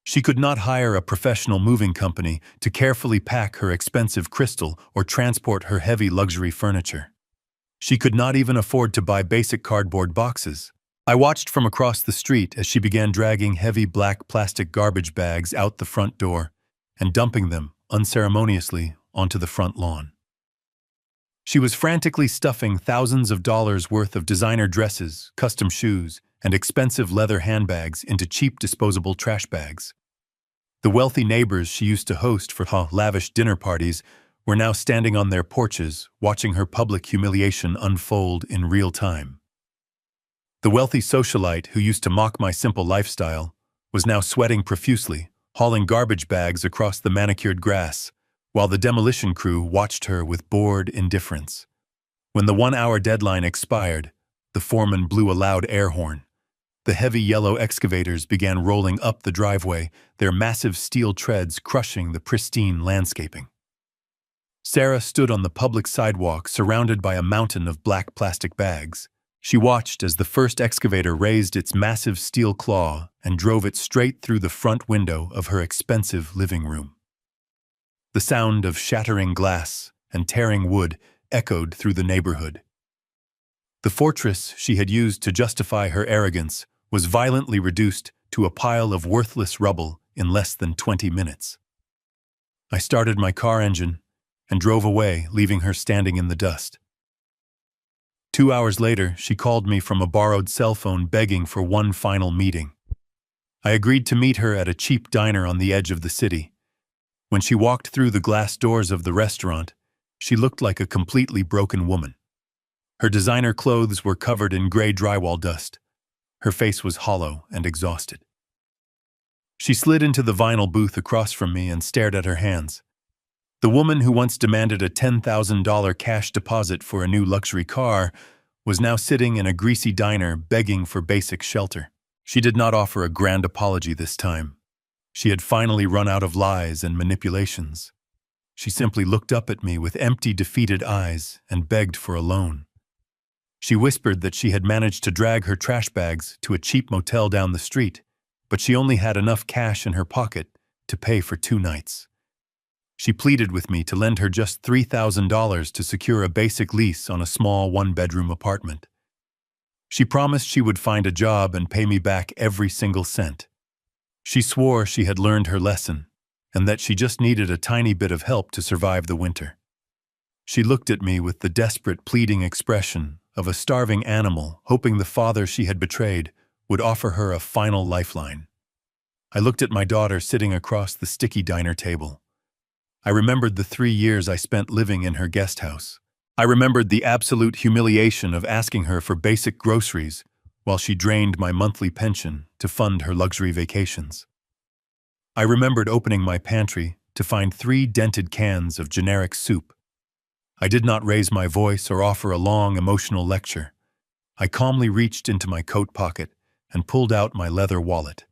She could not hire a professional moving company to carefully pack her expensive crystal or transport her heavy luxury furniture. She could not even afford to buy basic cardboard boxes. I watched from across the street as she began dragging heavy black plastic garbage bags out the front door and dumping them unceremoniously onto the front lawn. She was frantically stuffing thousands of dollars worth of designer dresses, custom shoes, and expensive leather handbags into cheap disposable trash bags. The wealthy neighbors she used to host for her lavish dinner parties were now standing on their porches, watching her public humiliation unfold in real time. The wealthy socialite who used to mock my simple lifestyle was now sweating profusely, hauling garbage bags across the manicured grass, while the demolition crew watched her with bored indifference. When the 1 hour deadline expired, The foreman blew a loud air horn. The heavy yellow excavators began rolling up the driveway, their massive steel treads crushing the pristine landscaping. Sarah stood on the public sidewalk surrounded by a mountain of black plastic bags. She watched as the first excavator raised its massive steel claw and drove it straight through the front window of her expensive living room. The sound of shattering glass and tearing wood echoed through the neighborhood. The fortress she had used to justify her arrogance was violently reduced to a pile of worthless rubble in less than 20 minutes. I started my car engine and drove away, leaving her standing in the dust. 2 hours later, she called me from a borrowed cell phone begging for one final meeting. I agreed to meet her at a cheap diner on the edge of the city. When she walked through the glass doors of the restaurant, she looked like a completely broken woman. Her designer clothes were covered in gray drywall dust. Her face was hollow and exhausted. She slid into the vinyl booth across from me and stared at her hands. The woman who once demanded a $10,000 cash deposit for a new luxury car was now sitting in a greasy diner begging for basic shelter. She did not offer a grand apology this time. She had finally run out of lies and manipulations. She simply looked up at me with empty, defeated eyes and begged for a loan. She whispered that she had managed to drag her trash bags to a cheap motel down the street, but she only had enough cash in her pocket to pay for 2 nights. She pleaded with me to lend her just $3,000 to secure a basic lease on a small 1-bedroom apartment. She promised she would find a job and pay me back every single cent. She swore she had learned her lesson and that she just needed a tiny bit of help to survive the winter. She looked at me with the desperate, pleading expression of a starving animal hoping the father she had betrayed would offer her a final lifeline. I looked at my daughter sitting across the sticky diner table. I remembered the 3 years I spent living in her guest house. I remembered the absolute humiliation of asking her for basic groceries while she drained my monthly pension to fund her luxury vacations. I remembered opening my pantry to find 3 dented cans of generic soup. I did not raise my voice or offer a long, emotional lecture. I calmly reached into my coat pocket and pulled out my leather wallet.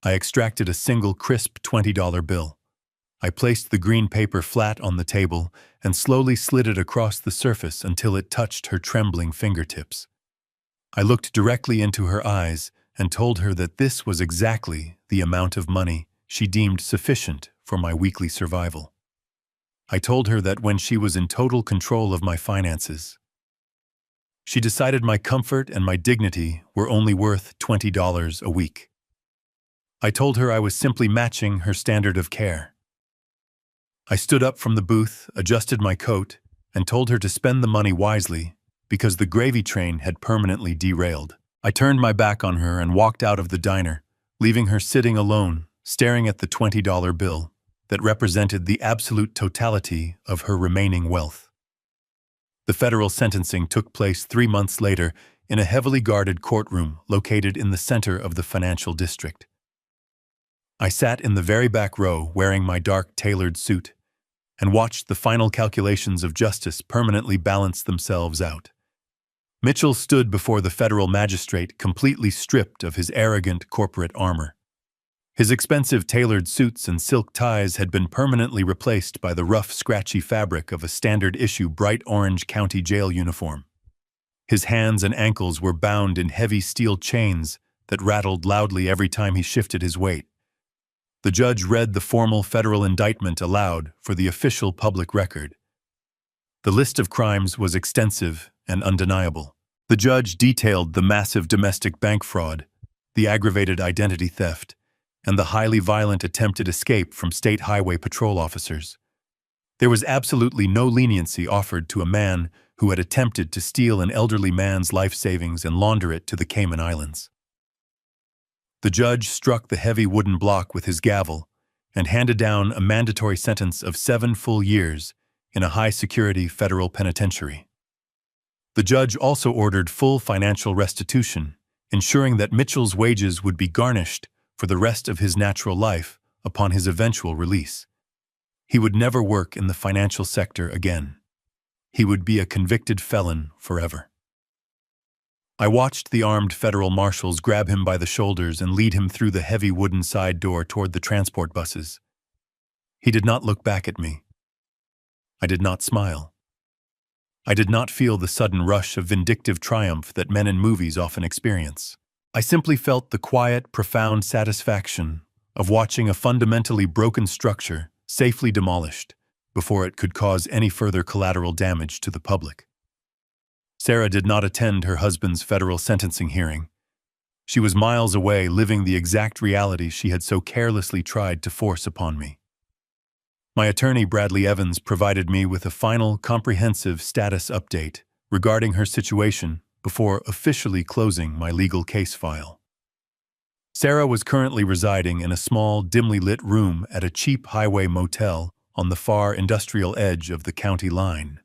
I extracted a single crisp $20 bill. I placed the green paper flat on the table and slowly slid it across the surface until it touched her trembling fingertips. I looked directly into her eyes and told her that this was exactly the amount of money she deemed sufficient for my weekly survival. I told her that when she was in total control of my finances, she decided my comfort and my dignity were only worth $20 a week. I told her I was simply matching her standard of care. I stood up from the booth, adjusted my coat, and told her to spend the money wisely because the gravy train had permanently derailed. I turned my back on her and walked out of the diner, leaving her sitting alone, staring at the $20 bill that represented the absolute totality of her remaining wealth. The federal sentencing took place 3 months later in a heavily guarded courtroom located in the center of the financial district. I sat in the very back row wearing my dark tailored suit and watched the final calculations of justice permanently balance themselves out. Mitchell stood before the federal magistrate completely stripped of his arrogant corporate armor. His expensive tailored suits and silk ties had been permanently replaced by the rough, scratchy fabric of a standard-issue bright orange county jail uniform. His hands and ankles were bound in heavy steel chains that rattled loudly every time he shifted his weight. The judge read the formal federal indictment aloud for the official public record. The list of crimes was extensive and undeniable. The judge detailed the massive domestic bank fraud, the aggravated identity theft, and the highly violent attempted escape from state highway patrol officers. There was absolutely no leniency offered to a man who had attempted to steal an elderly man's life savings and launder it to the Cayman Islands. The judge struck the heavy wooden block with his gavel and handed down a mandatory sentence of 7 full years in a high-security federal penitentiary. The judge also ordered full financial restitution, ensuring that Mitchell's wages would be garnished for the rest of his natural life upon his eventual release. He would never work in the financial sector again. He would be a convicted felon forever. I watched the armed federal marshals grab him by the shoulders and lead him through the heavy wooden side door toward the transport buses. He did not look back at me. I did not smile. I did not feel the sudden rush of vindictive triumph that men in movies often experience. I simply felt the quiet, profound satisfaction of watching a fundamentally broken structure safely demolished before it could cause any further collateral damage to the public. Sarah did not attend her husband's federal sentencing hearing. She was miles away, living the exact reality she had so carelessly tried to force upon me. My attorney, Bradley Evans, provided me with a final, comprehensive status update regarding her situation before officially closing my legal case file. Sarah was currently residing in a small, dimly lit room at a cheap highway motel on the far industrial edge of the county line.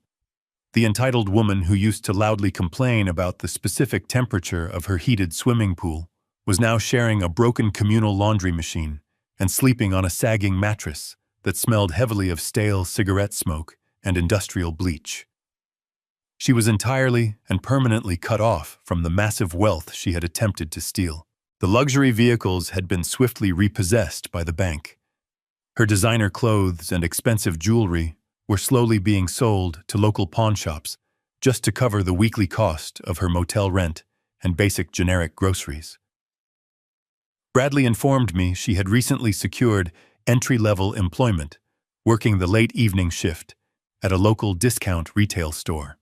The entitled woman who used to loudly complain about the specific temperature of her heated swimming pool was now sharing a broken communal laundry machine and sleeping on a sagging mattress that smelled heavily of stale cigarette smoke and industrial bleach. She was entirely and permanently cut off from the massive wealth she had attempted to steal. The luxury vehicles had been swiftly repossessed by the bank. Her designer clothes and expensive jewelry were slowly being sold to local pawn shops just to cover the weekly cost of her motel rent and basic generic groceries. Bradley informed me she had recently secured entry-level employment, working the late evening shift at a local discount retail store.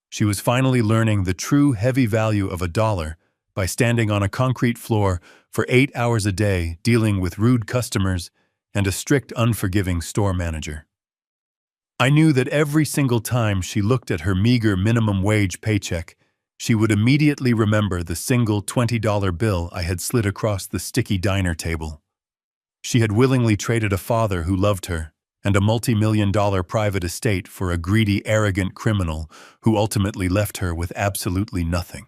She was finally learning the true heavy value of $1 by standing on a concrete floor for 8 hours a day, dealing with rude customers and a strict, unforgiving store manager. I knew that every single time she looked at her meager minimum wage paycheck, she would immediately remember the single $20 bill I had slid across the sticky diner table. She had willingly traded a father who loved her and a multi-million-dollar private estate for a greedy, arrogant criminal who ultimately left her with absolutely nothing.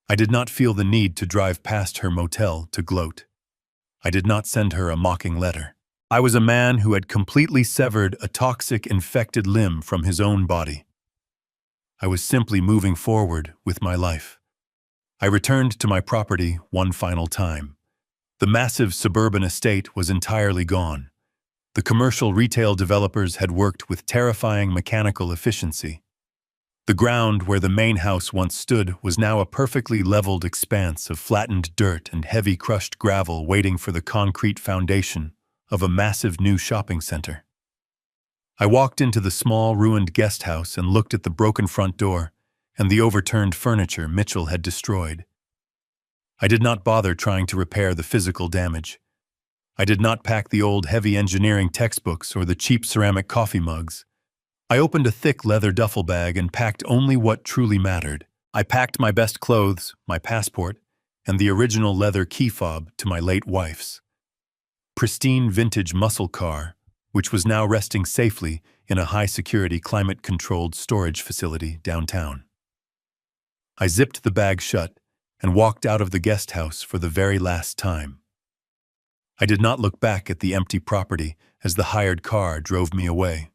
I did not feel the need to drive past her motel to gloat. I did not send her a mocking letter. I was a man who had completely severed a toxic, infected limb from his own body. I was simply moving forward with my life. I returned to my property one final time. The massive suburban estate was entirely gone. The commercial retail developers had worked with terrifying mechanical efficiency. The ground where the main house once stood was now a perfectly leveled expanse of flattened dirt and heavy crushed gravel waiting for the concrete foundation of a massive new shopping center. I walked into the small, ruined guest house and looked at the broken front door and the overturned furniture Mitchell had destroyed. I did not bother trying to repair the physical damage. I did not pack the old heavy engineering textbooks or the cheap ceramic coffee mugs. I opened a thick leather duffel bag and packed only what truly mattered. I packed my best clothes, my passport, and the original leather key fob to my late wife's pristine vintage muscle car, which was now resting safely in a high-security, climate-controlled storage facility downtown. I zipped the bag shut and walked out of the guest house for the very last time. I did not look back at the empty property as the hired car drove me away.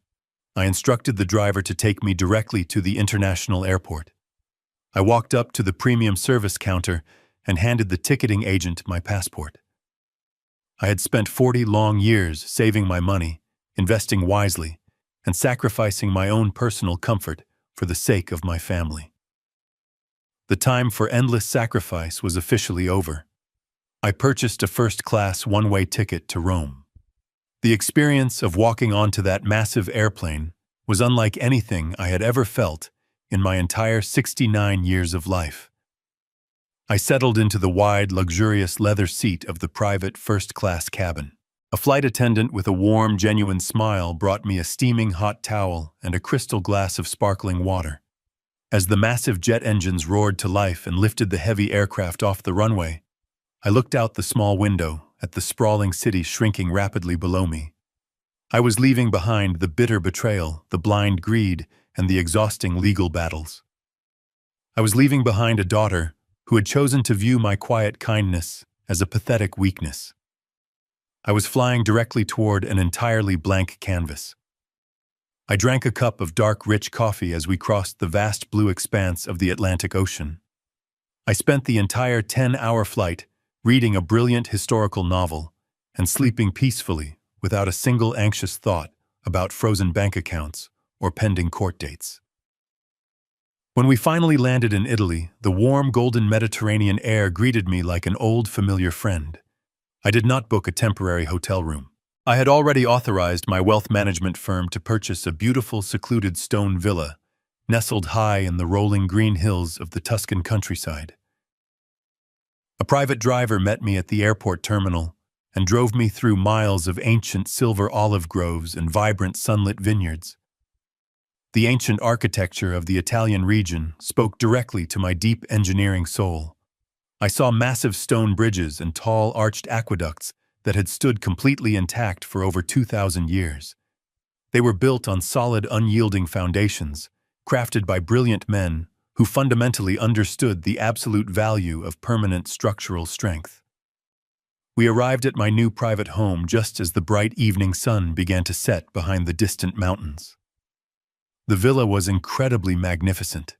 I instructed the driver to take me directly to the international airport. I walked up to the premium service counter and handed the ticketing agent my passport. I had spent 40 long years saving my money, investing wisely, and sacrificing my own personal comfort for the sake of my family. The time for endless sacrifice was officially over. I purchased a first-class one-way ticket to Rome. The experience of walking onto that massive airplane was unlike anything I had ever felt in my entire 69 years of life. I settled into the wide, luxurious leather seat of the private first-class cabin. A flight attendant with a warm, genuine smile brought me a steaming hot towel and a crystal glass of sparkling water. As the massive jet engines roared to life and lifted the heavy aircraft off the runway, I looked out the small window at the sprawling city shrinking rapidly below me. I was leaving behind the bitter betrayal, the blind greed, and the exhausting legal battles. I was leaving behind a daughter who had chosen to view my quiet kindness as a pathetic weakness. I was flying directly toward an entirely blank canvas. I drank a cup of dark, rich coffee as we crossed the vast blue expanse of the Atlantic Ocean. I spent the entire 10-hour flight reading a brilliant historical novel and sleeping peacefully without a single anxious thought about frozen bank accounts or pending court dates. When we finally landed in Italy, the warm, golden Mediterranean air greeted me like an old, familiar friend. I did not book a temporary hotel room. I had already authorized my wealth management firm to purchase a beautiful, secluded stone villa, nestled high in the rolling green hills of the Tuscan countryside. A private driver met me at the airport terminal and drove me through miles of ancient silver olive groves and vibrant sunlit vineyards. The ancient architecture of the Italian region spoke directly to my deep engineering soul. I saw massive stone bridges and tall arched aqueducts that had stood completely intact for over 2,000 years. They were built on solid, unyielding foundations, crafted by brilliant men who fundamentally understood the absolute value of permanent structural strength. We arrived at my new private home just as the bright evening sun began to set behind the distant mountains. The villa was incredibly magnificent.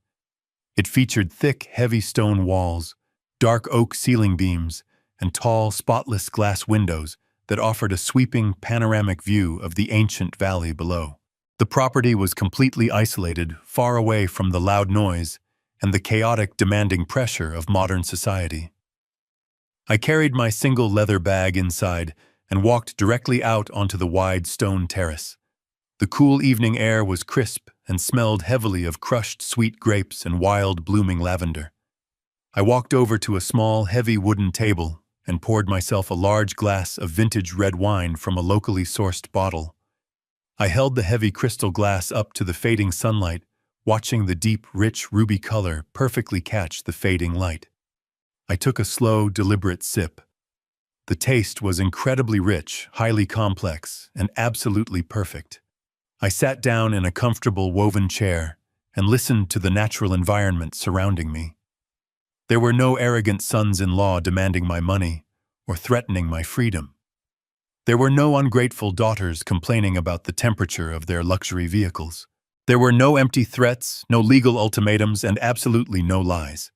It featured thick, heavy stone walls, dark oak ceiling beams, and tall, spotless glass windows that offered a sweeping, panoramic view of the ancient valley below. The property was completely isolated, far away from the loud noise and the chaotic, demanding pressure of modern society. I carried my single leather bag inside and walked directly out onto the wide stone terrace. The cool evening air was crisp and smelled heavily of crushed sweet grapes and wild blooming lavender. I walked over to a small, heavy wooden table and poured myself a large glass of vintage red wine from a locally sourced bottle. I held the heavy crystal glass up to the fading sunlight, watching the deep, rich ruby color perfectly catch the fading light. I took a slow, deliberate sip. The taste was incredibly rich, highly complex, and absolutely perfect. I sat down in a comfortable woven chair and listened to the natural environment surrounding me. There were no arrogant sons-in-law demanding my money or threatening my freedom. There were no ungrateful daughters complaining about the temperature of their luxury vehicles. There were no empty threats, no legal ultimatums, and absolutely no lies.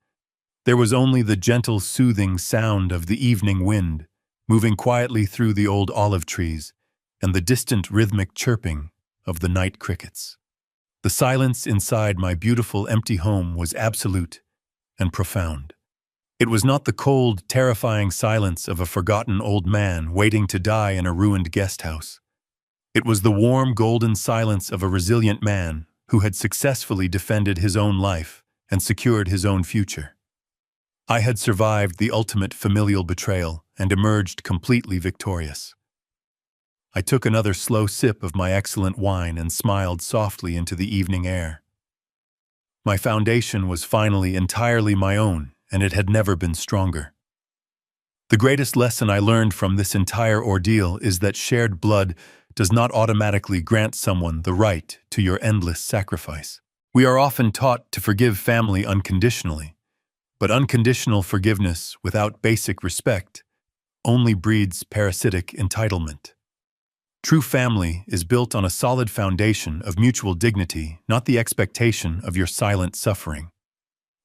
There was only the gentle, soothing sound of the evening wind moving quietly through the old olive trees and the distant rhythmic chirping of the night crickets. The silence inside my beautiful empty home was absolute and profound. It was not the cold, terrifying silence of a forgotten old man waiting to die in a ruined guest house. It was the warm, golden silence of a resilient man who had successfully defended his own life and secured his own future. I had survived the ultimate familial betrayal and emerged completely victorious. I took another slow sip of my excellent wine and smiled softly into the evening air. My foundation was finally entirely my own, and it had never been stronger. The greatest lesson I learned from this entire ordeal is that shared blood does not automatically grant someone the right to your endless sacrifice. We are often taught to forgive family unconditionally, but unconditional forgiveness without basic respect only breeds parasitic entitlement. True family is built on a solid foundation of mutual dignity, not the expectation of your silent suffering.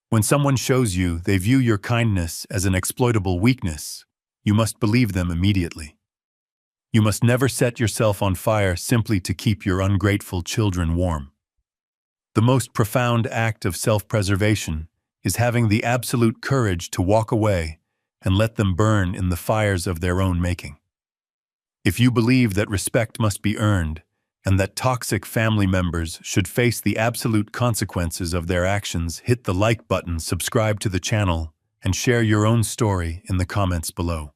When someone shows you they view your kindness as an exploitable weakness, you must believe them immediately. You must never set yourself on fire simply to keep your ungrateful children warm. The most profound act of self-preservation is having the absolute courage to walk away and let them burn in the fires of their own making. If you believe that respect must be earned and that toxic family members should face the absolute consequences of their actions, hit the like button, subscribe to the channel, and share your own story in the comments below.